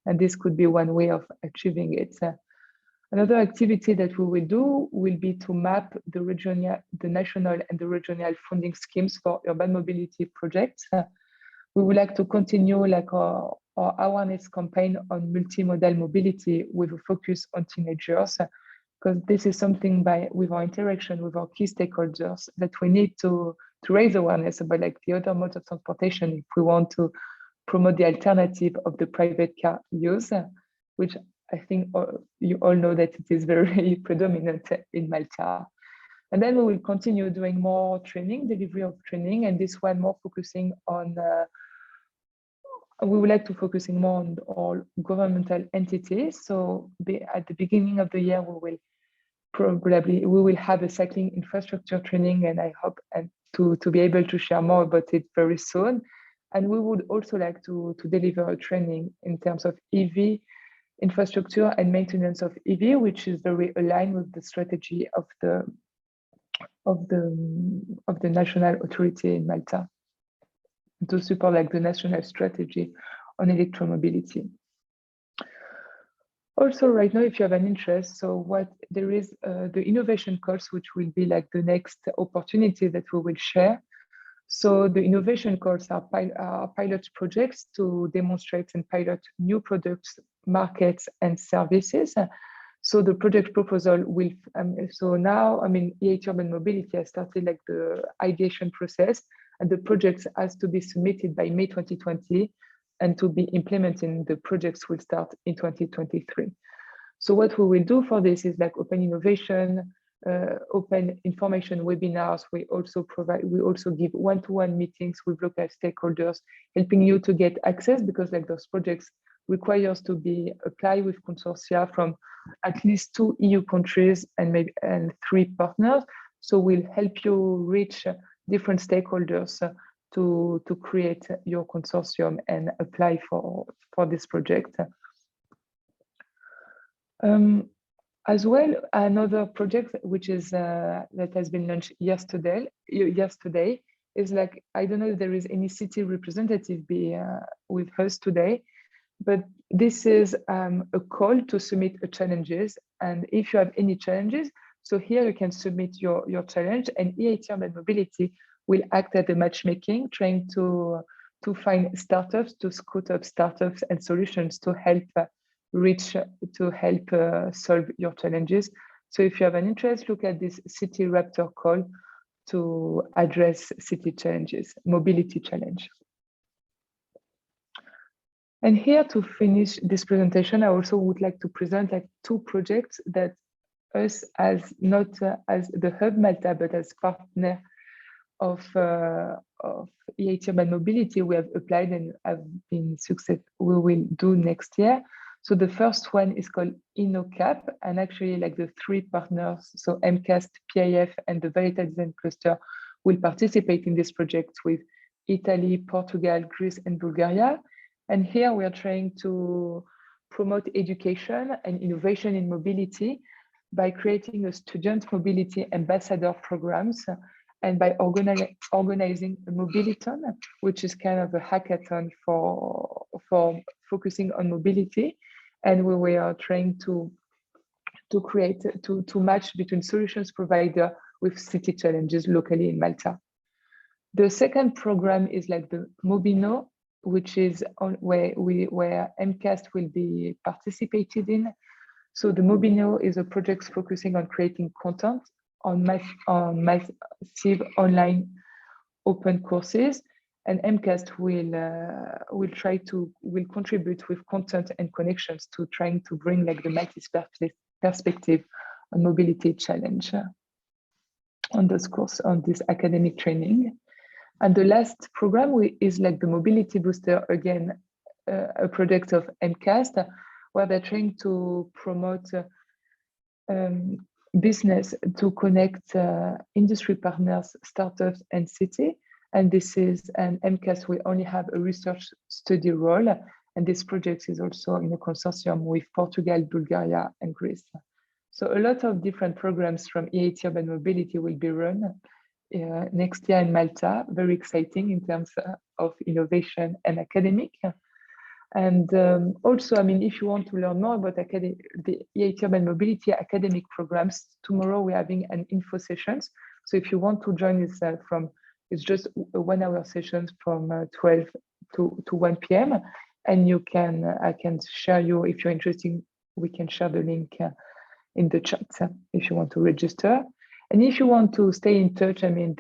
And this could be one way of achieving it. Another activity that we will do will be to map the national and the regional funding schemes for urban mobility projects. We would like to continue like our awareness campaign on multimodal mobility with a focus on teenagers, because this is something with our interaction with our key stakeholders that we need to raise awareness about like the other modes of transportation if we want to promote the alternative of the private car use, which I think you all know that it is very predominant in Malta. And then we will continue doing more delivery of training, and this one more focusing on, we would like to focusing more on all governmental entities. So at the beginning of the year, we will have a cycling infrastructure training, and I hope to be able to share more about it very soon. And we would also like to deliver a training in terms of EV infrastructure and maintenance of EV, which is very aligned with the strategy of the national authority in Malta to support like the national strategy on electromobility. Also, right now, if you have an interest, so there is the innovation course, which will be like the next opportunity that we will share. So the innovation course are pilot projects to demonstrate and pilot new products, markets, and services. So the project proposal will, so now, I mean, EIT Urban Mobility has started like the ideation process, and the projects has to be submitted by May 2020, and to be implemented, the projects will start in 2023. So what we will do for this is like open innovation, open information webinars. We also give one-to-one meetings with local stakeholders, helping you to get access, because like those projects requires to be applied with consortia from at least 2 EU countries and 3 partners. So we'll help you reach different stakeholders to create your consortium and apply for this project. As well, another project which is that has been launched yesterday is like, I don't know if there is any city representative with us today, but this is a call to submit challenges. And if you have any challenges, so here you can submit your challenge, and EIT Urban Mobility will act as a matchmaking, trying to find startups, to scout up startups and solutions to help solve your challenges. So if you have an interest, look at this City Raptor call to address city challenges, mobility challenge. And here to finish this presentation, I also would like to present like 2 projects that us as not as the Hub Malta, but as partner of EIT Urban Mobility, we have applied and have been successful. We will do next year. So the first one is called InnoCap, and actually like the 3 partners, so MCAST, PIF, and the Valletta Design Cluster will participate in this project with Italy, Portugal, Greece, and Bulgaria. And here we are trying to promote education and innovation in mobility by creating a student mobility ambassador programs and by organizing a Mobiliton, which is kind of a hackathon for focusing on mobility. And we are trying to match between solutions provider with city challenges locally in Malta. The second program is like the Mobino, which is where MCAST will be participated in. So the Mobino is a project focusing on creating content on massive online open courses, and MCAST will contribute with content and connections to trying to bring like the Maltese perspective on mobility challenge on this course, on this academic training. And the last program is like the Mobility Booster, again, a project of MCAST, where they're trying to promote business to connect industry partners, startups, and city. And this is an MCAST, we only have a research study role. And this project is also in a consortium with Portugal, Bulgaria, and Greece. So a lot of different programs from EIT Urban Mobility will be run next year in Malta. Very exciting in terms of innovation and academic. And also, I mean, if you want to learn more about the EIT Urban Mobility academic programs, tomorrow we're having an info sessions. So if you want to join this it's just a 1-hour session from 12 to 1 p.m. And I can share you, if you're interested, we can share the link in the chat if you want to register. And if you want to stay in touch, I mean,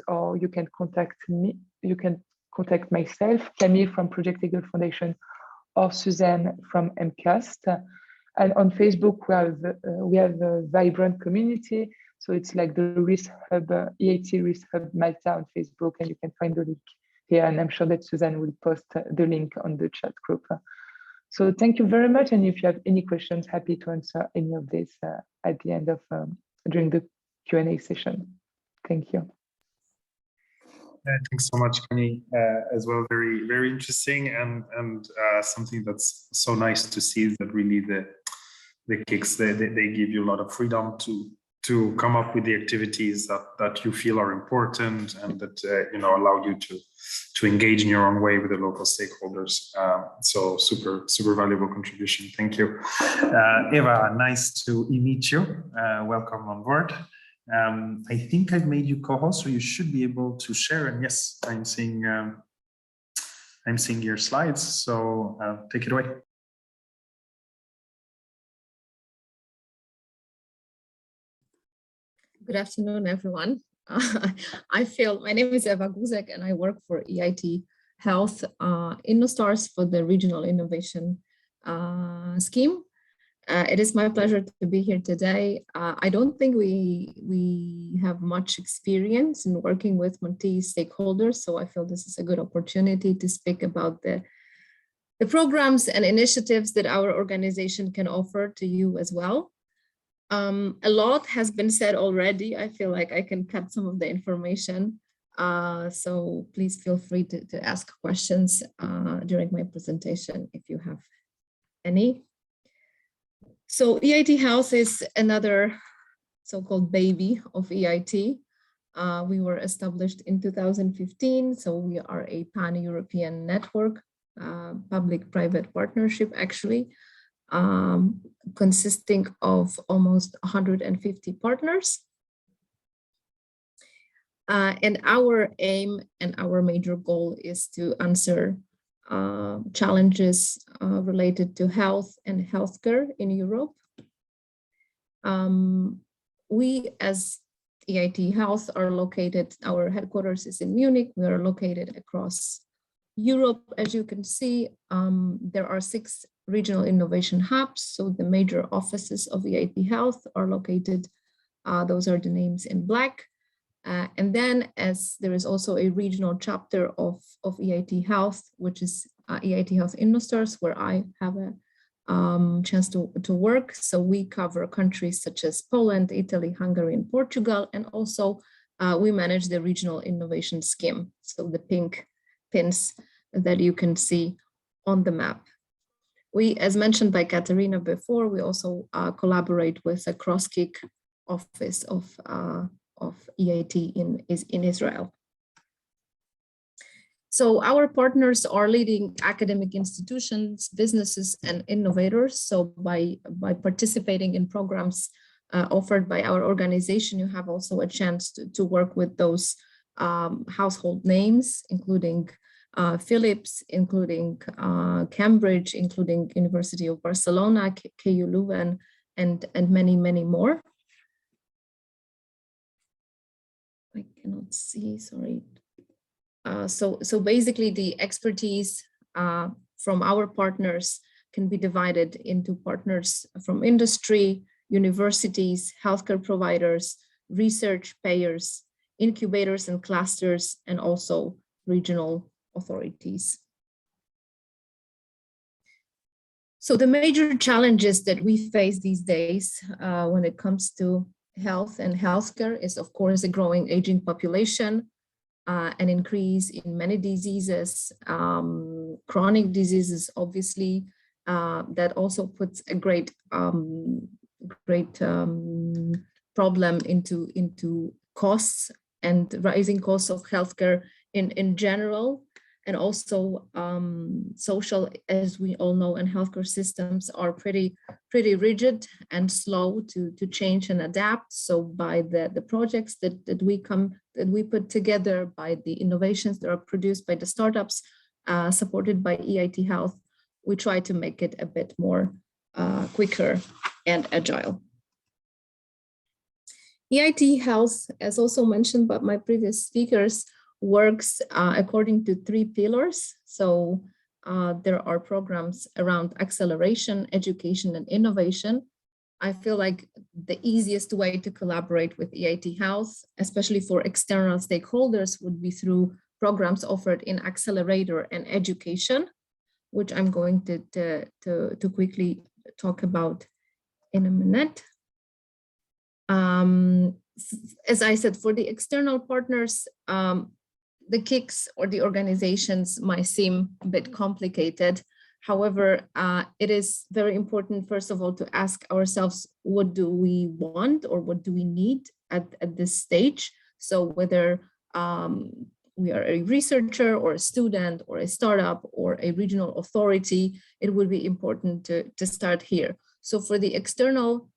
or you can contact me, you can contact myself, Camille from Project Eagle Foundation, or Suzanne from MCAST. And on Facebook, we have a vibrant community. So it's like the RIS Hub, EIT RIS Hub Malta on Facebook, and you can find the link here. And I'm sure that Suzanne will post the link on the chat group. So thank you very much. And if you have any questions, happy to answer any of this at the end of, during the Q&A session. Thank you. Thanks so much, Connie, as well. Very, very interesting, and something that's so nice to see is that really the KICs, they give you a lot of freedom to come up with the activities that you feel are important and that allow you to engage in your own way with the local stakeholders. So super valuable contribution. Thank you, Eva. Nice to meet you. Welcome on board. I think I've made you co-host, so you should be able to share. And yes, I'm seeing your slides. So take it away. Good afternoon, everyone. My name is Eva Guzek, and I work for EIT Health InnoStars for the Regional Innovation Scheme. It is my pleasure to be here today. I don't think we have much experience in working with Maltese stakeholders, so I feel this is a good opportunity to speak about the the programs and initiatives that our organization can offer to you as well. A lot has been said already. I feel like I can cut some of the information. So please feel free to ask questions during my presentation if you have any. So EIT Health is another so-called baby of EIT. We were established in 2015, so we are a pan-European network, public-private partnership actually, consisting of almost 150 partners. And our aim and our major goal is to answer challenges related to health and healthcare in Europe. We as EIT Health are located, our headquarters is in Munich. We are located across Europe. As you can see, there are 6 regional innovation hubs. So the major offices of EIT Health are located, those are the names in black. And then as there is also a regional chapter of EIT Health, which is EIT Health InnoStars, where I have a chance to work. So we cover countries such as Poland, Italy, Hungary, and Portugal. And also we manage the regional innovation scheme. So the pink pins that you can see on the map. We, as mentioned by Katerina before, we also collaborate with the Cross-KIC office of EIT in Israel. So our partners are leading academic institutions, businesses, and innovators. So by participating in programs offered by our organization, you have also a chance to work with those household names, including Philips, including Cambridge, including University of Barcelona, KU Leuven, and many, many more. I cannot see, sorry. So basically the expertise from our partners can be divided into partners from industry, universities, healthcare providers, research payers, incubators and clusters, and also regional authorities. So the major challenges that we face these days when it comes to health and healthcare is, of course, a growing aging population, an increase in many diseases, chronic diseases, obviously, that also puts a great problem into costs and rising costs of healthcare in general. And also social, as we all know, and healthcare systems are pretty rigid and slow to change and adapt. So by the projects that we put together, by the innovations that are produced by the startups supported by EIT Health, we try to make it a bit more quicker and agile. EIT Health, as also mentioned by my previous speakers, works according to 3 pillars. So there are programs around acceleration, education, and innovation. I feel like the easiest way to collaborate with EIT Health, especially for external stakeholders, would be through programs offered in Accelerator and Education, which I'm going to quickly talk about in a minute. As I said, for the external partners, the KICs or the organizations might seem a bit complicated. However, it is very important, first of all, to ask ourselves, what do we want or what do we need at this stage? So whether we are a researcher or a student or a startup or a regional authority, it would be important to start here. So for the external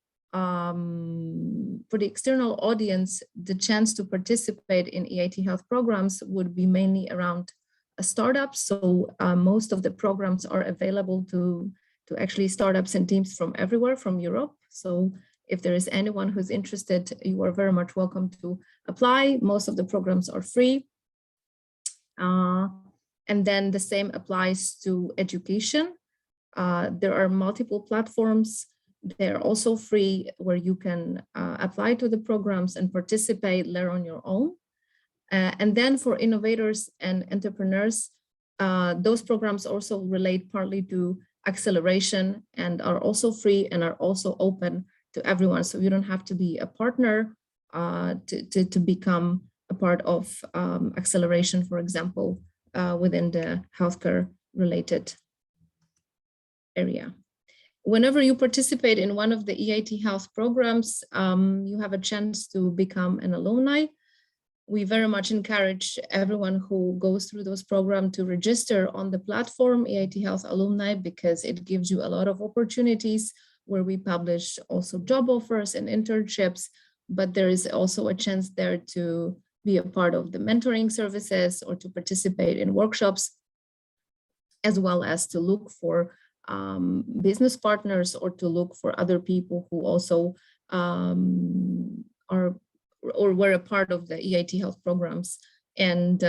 audience, the chance to participate in EIT Health programs would be mainly around startups. So most of the programs are available to actually startups and teams from everywhere from Europe. So if there is anyone who's interested, you are very much welcome to apply. Most of the programs are free. And then the same applies to education. There are multiple platforms. They're also free where you can apply to the programs and participate, learn on your own. And then for innovators and entrepreneurs, those programs also relate partly to acceleration and are also free and are also open to everyone. So you don't have to be a partner to become a part of acceleration, for example, within the healthcare related area. Whenever you participate in one of the EIT Health programs, you have a chance to become an alumni. We very much encourage everyone who goes through those programs to register on the platform EIT Health Alumni, because it gives you a lot of opportunities where we publish also job offers and internships, but there is also a chance there to be a part of the mentoring services or to participate in workshops, as well as to look for business partners or to look for other people who also are or were a part of the EIT Health programs, and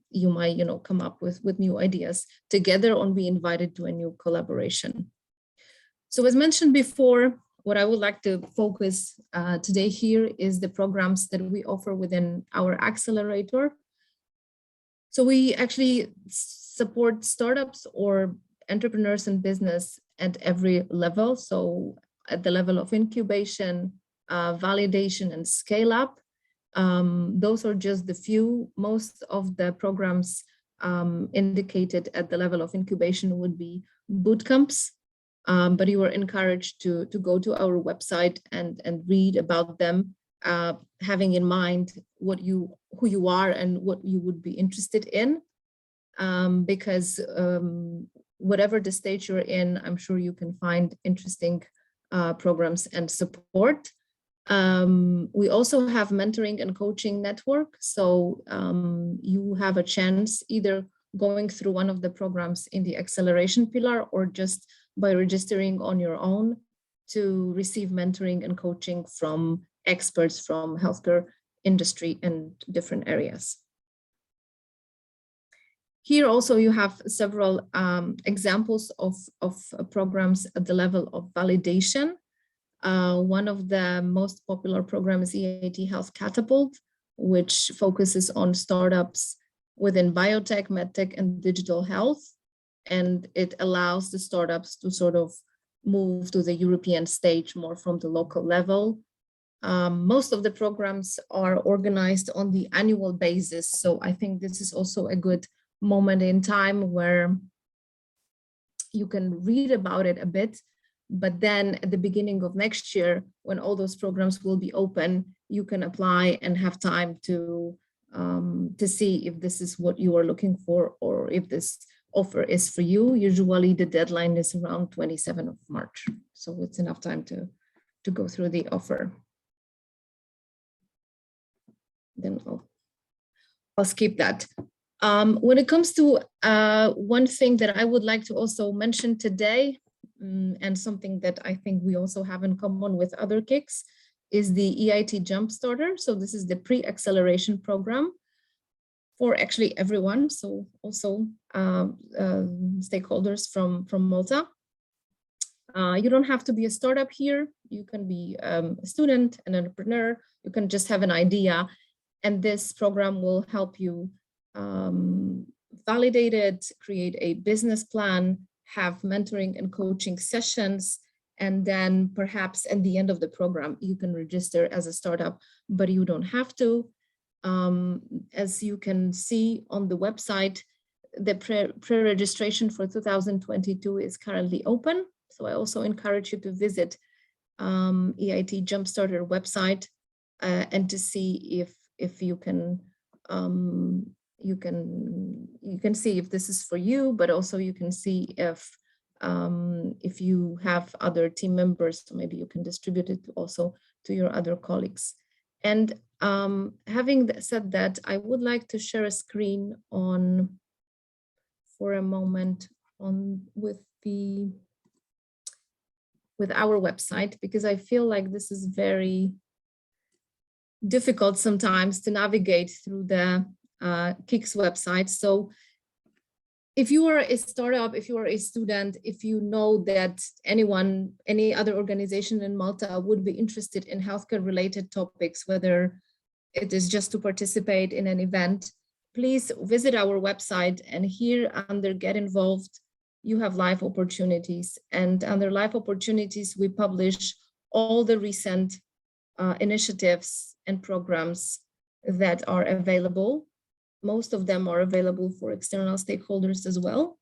you might, come up with new ideas together or be invited to a new collaboration. So as mentioned before, what I would like to focus today here is the programs that we offer within our accelerator. So we actually support startups or entrepreneurs in business at every level. So at the level of incubation, validation and scale up. Those are just the few. Most of the programs indicated at the level of incubation would be boot camps, but you are encouraged to go to our website and read about them, having in mind who you are and what you would be interested in, because whatever the stage you're in, I'm sure you can find interesting programs and support. We also have mentoring and coaching network. So you have a chance either going through one of the programs in the acceleration pillar or just by registering on your own to receive mentoring and coaching from experts from healthcare industry and different areas. Here also you have several examples of programs at the level of validation. One of the most popular programs is EIT Health Catapult, which focuses on startups within biotech, medtech, and digital health. And it allows the startups to sort of move to the European stage more from the local level. Most of the programs are organized on the annual basis. So I think this is also a good moment in time where you can read about it a bit, but then at the beginning of next year, when all those programs will be open, you can apply and have time to see if this is what you are looking for or if this offer is for you. Usually the deadline is around 27th of March. So it's enough time to go through the offer. Then I'll skip that. When it comes to one thing that I would like to also mention today, and something that I think we also have in common with other KICs, is the EIT Jumpstarter. So this is the pre-acceleration program for actually everyone. So also stakeholders from Malta. You don't have to be a startup here. You can be a student, an entrepreneur. You can just have an idea. And this program will help you validate it, create a business plan, have mentoring and coaching sessions, and then perhaps at the end of the program, you can register as a startup, but you don't have to. As you can see on the website, the pre-registration for 2022 is currently open. So I also encourage you to visit EIT Jumpstarter website and to see if you can see if this is for you, but also you can see if you have other team members, so maybe you can distribute it also to your other colleagues. And having said that, I would like to share a screen for a moment with our website, because I feel like this is very difficult sometimes to navigate through the KIC's website. So if you are a startup, if you are a student, if you know that any other organization in Malta would be interested in healthcare related topics, whether it is just to participate in an event, please visit our website, and here under Get Involved, you have live opportunities. And under live opportunities, we publish all the recent initiatives and programs that are available. Most of them are available for external stakeholders as well.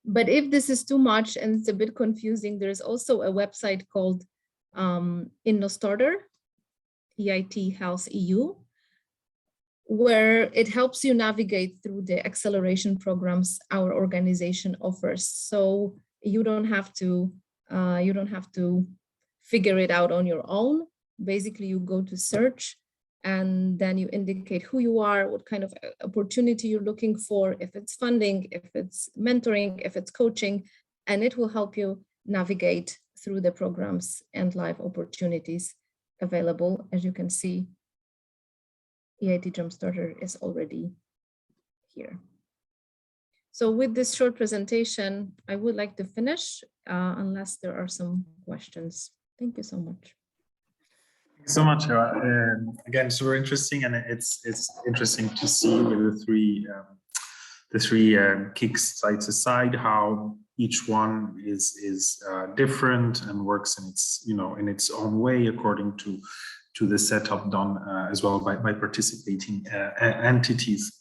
But if this is too much and it's a bit confusing, there's also a website called InnoStarter, EIT Health EU, where it helps you navigate through the acceleration programs our organization offers. So you don't have to figure it out on your own. Basically, you go to search, and then you indicate who you are, what kind of opportunity you're looking for, if it's funding, if it's mentoring, if it's coaching, and it will help you navigate through the programs and live opportunities available. As you can see, EIT Jumpstarter is already here. So with this short presentation, I would like to finish unless there are some questions. Thank you so much. Thank you so much, Eva. Again, super interesting, and it's interesting to see with the three KICs side to side how each one is different and works in its in its own way according to the setup done as well by participating entities.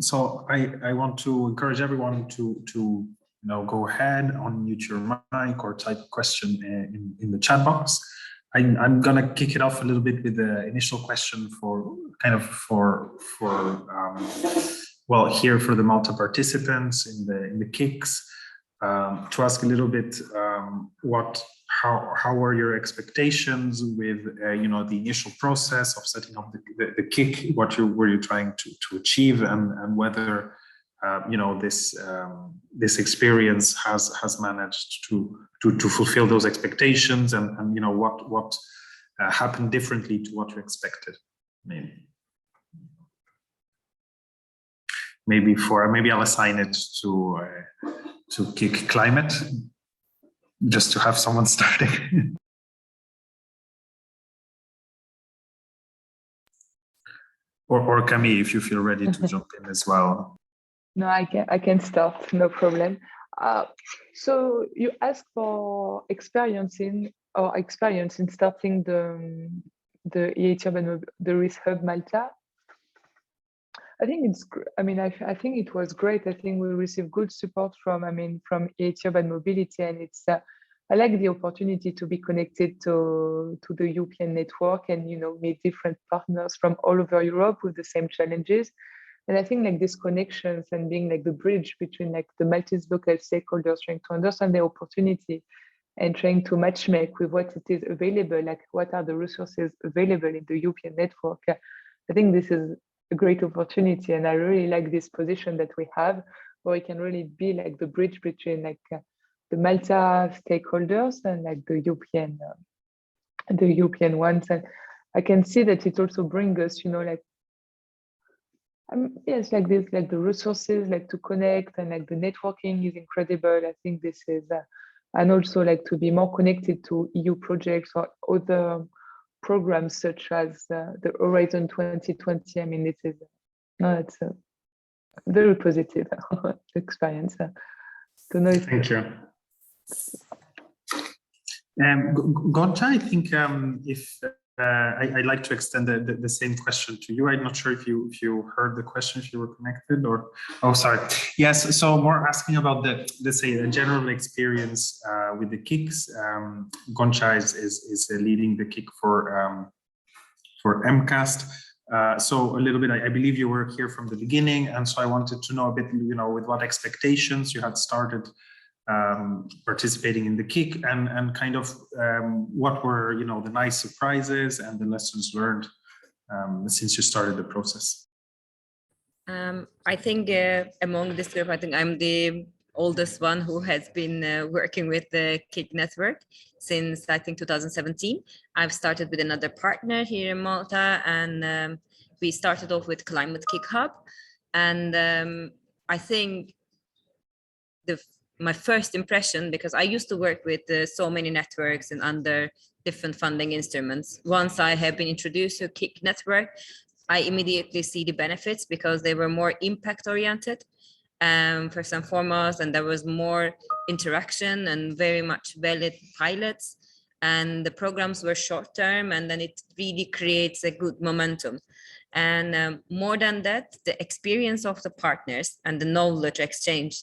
So I want to encourage everyone to go ahead, unmute your mic or type a question in the chat box. I'm gonna kick it off a little bit with the initial question for well, here for the Malta participants in the KICs, to ask a little bit how were your expectations with the initial process of setting up the KIC, what were you trying to achieve, and whether this experience has managed to fulfill those expectations, and what happened differently to what you expected, maybe I'll assign it to KIC Climate, just to have someone starting. or Camille, if you feel ready to jump in as well. No, I can start, no problem. So you asked for experience in starting the EIT Urban the Risk Hub Malta. I think I think it was great. I think we received good support from EIT Urban Mobility, and it's I like the opportunity to be connected to the European network and meet different partners from all over Europe with the same challenges. And I think these connections and being the bridge between the Maltese local stakeholders trying to understand the opportunity and trying to matchmake with what it is available, what are the resources available in the European network. I think this is a great opportunity, and I really like this position that we have, where we can really be the bridge between the Malta stakeholders and the European ones. And I can see that it also brings us, yes, the resources to connect, and the networking is incredible. I think this is and also to be more connected to EU projects or other programs such as the Horizon 2020. I mean, it's a very positive experience. Don't know if Thank you. Gonca, I think if I'd like to extend the same question to you. I'm not sure if you heard the question, if you were connected, or sorry. Yes, so more asking about the general experience with the KICs. Gonca is leading the KIC for MCAST. So a little bit, I believe you were here from the beginning, and so I wanted to know a bit, with what expectations you had started participating in the KIC, and kind of what were the nice surprises and the lessons learned since you started the process. I think among this group, I think I'm the oldest one who has been working with the KIC network since I think 2017. I've started with another partner here in Malta, and we started off with Climatic Hub, and I think my first impression, because I used to work with so many networks and under different funding instruments. Once I have been introduced to KIC network, I immediately see the benefits because they were more impact oriented, first and foremost, and there was more interaction and very much valid pilots, and the programs were short term, and then it really creates a good momentum. And more than that, the experience of the partners and the knowledge exchange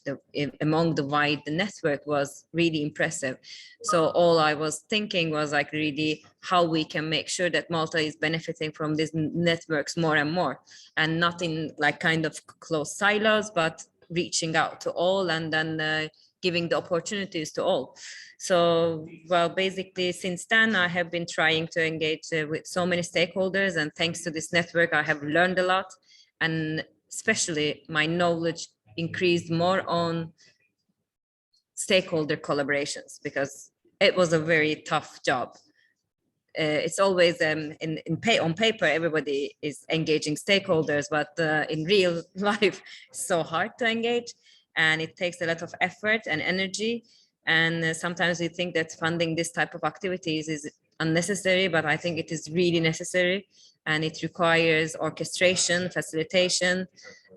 among the network was really impressive. So all I was thinking was like really how we can make sure that Malta is benefiting from these networks more and more, and not in like kind of closed silos, but reaching out to all and then giving the opportunities to all. So, well, basically, since then, I have been trying to engage with so many stakeholders, and thanks to this network, I have learned a lot, and especially my knowledge increased more on stakeholder collaborations, because it was a very tough job. It's always on paper, everybody is engaging stakeholders, but in real life, it's so hard to engage, and it takes a lot of effort and energy. And sometimes we think that funding this type of activities is unnecessary, but I think it is really necessary, and it requires orchestration, facilitation.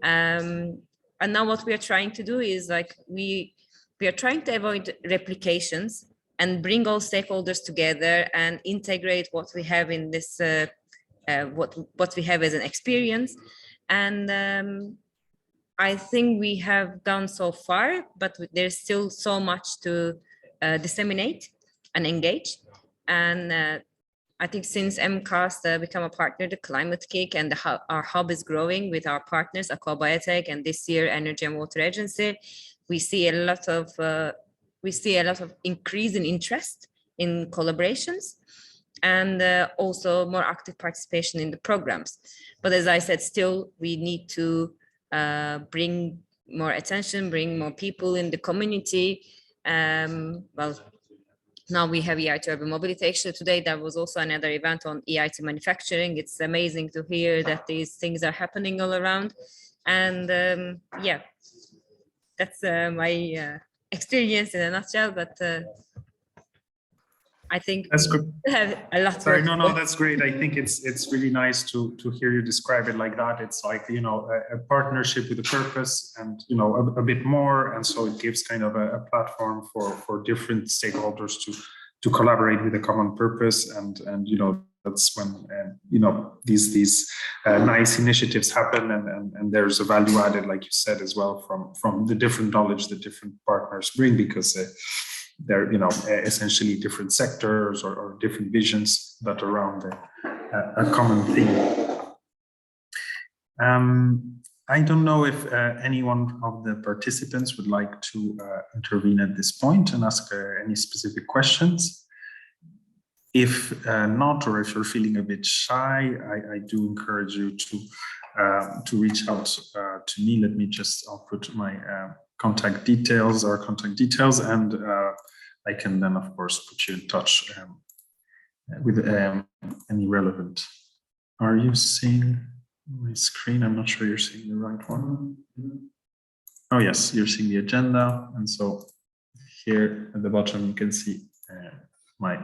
And now what we are trying to do is like we are trying to avoid replications and bring all stakeholders together and integrate what we have in this, what we have as an experience. And I think we have done so far, but there's still so much to disseminate and engage. And I think since MCAST become a partner, the Climatic and our hub is growing with our partners, Mobitech, and this year Energy and Water Agency. We see a lot of increase in interest in collaborations, and also more active participation in the programs. But as I said, still we need to bring more attention, bring more people in the community. Well, now we have EIT Urban Mobility. Actually, today there was also another event on EIT manufacturing. It's amazing to hear that these things are happening all around. And yeah, that's my experience in a nutshell, but I think that's good. we have a lot. Sorry, no, that's great. I think it's really nice to hear you describe it like that. It's like, you know, a partnership with a purpose, and, you know, a bit more. And so it gives kind of a platform for different stakeholders to collaborate with a common purpose. And you know, that's when, you know, these nice initiatives happen, and there's a value added, like you said, as well, from the different knowledge that different partners bring, because they're, you know, essentially different sectors or different visions, but around a common theme. I don't know if anyone of the participants would like to intervene at this point and ask any specific questions. If not, or if you're feeling a bit shy, I do encourage you to reach out to me. Let me just, I'll put my contact details, and I can then, of course, put you in touch with any relevant. Are you seeing my screen? I'm not sure you're seeing the right one. Oh yes, you're seeing the agenda, and so here at the bottom you can see my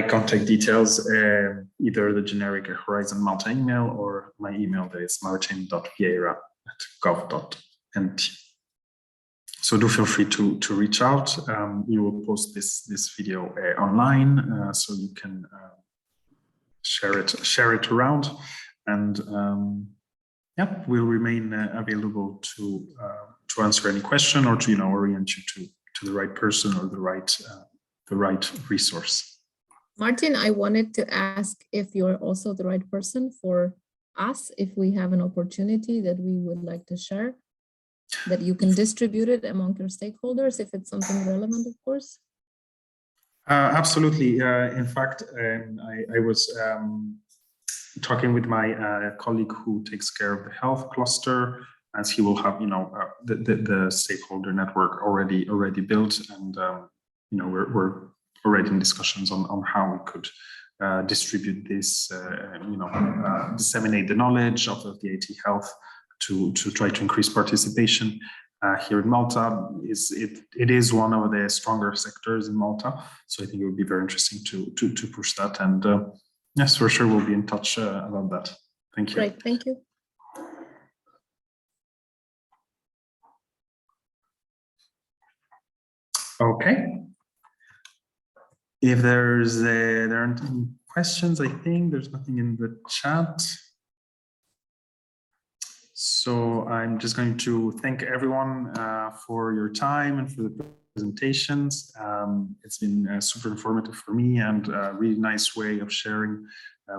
contact details, either the generic Horizon Malta email or my email that is martin.vieira@gov.nt. So do feel free to reach out. We will post this video online, so you can share it around, and yeah, we'll remain available to answer any question, or to, you know, orient you to the right person or the right resource. Martin, I wanted to ask if you're also the right person for us, if we have an opportunity that we would like to share, that you can distribute it among your stakeholders, if it's something relevant, of course. Absolutely. In fact, I was talking with my colleague who takes care of the health cluster, as he will have, you know, the stakeholder network already built, and you know, we're already in discussions on how we could distribute this, you know, disseminate the knowledge of the EIT Health to try to increase participation here in Malta. It is one of the stronger sectors in Malta, so I think it would be very interesting to push that. And yes, for sure, we'll be in touch about that. Thank you. Great, thank you. Okay. If there aren't any questions, I think there's nothing in the chat. So I'm just going to thank everyone for your time and for the presentations. It's been super informative for me and a really nice way of sharing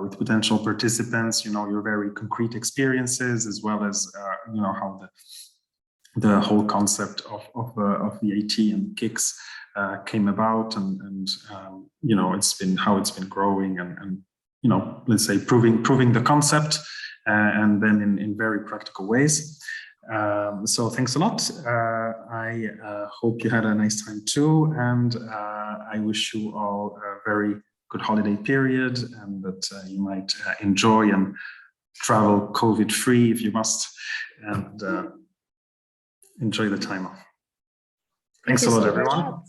with potential participants, your very concrete experiences, as well as, how the whole concept of the EIT and KICs came about, and how it's been growing, and let's say proving the concept, and then in very practical ways. So thanks a lot. I hope you had a nice time too, and I wish you all a very good holiday period, and that you might enjoy and travel COVID-free if you must, and enjoy the time off. Thanks a lot, everyone.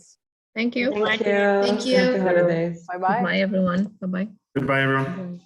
Thank you. Thank you. Happy holidays. Bye-bye. Bye, everyone. Bye-bye. Goodbye, everyone.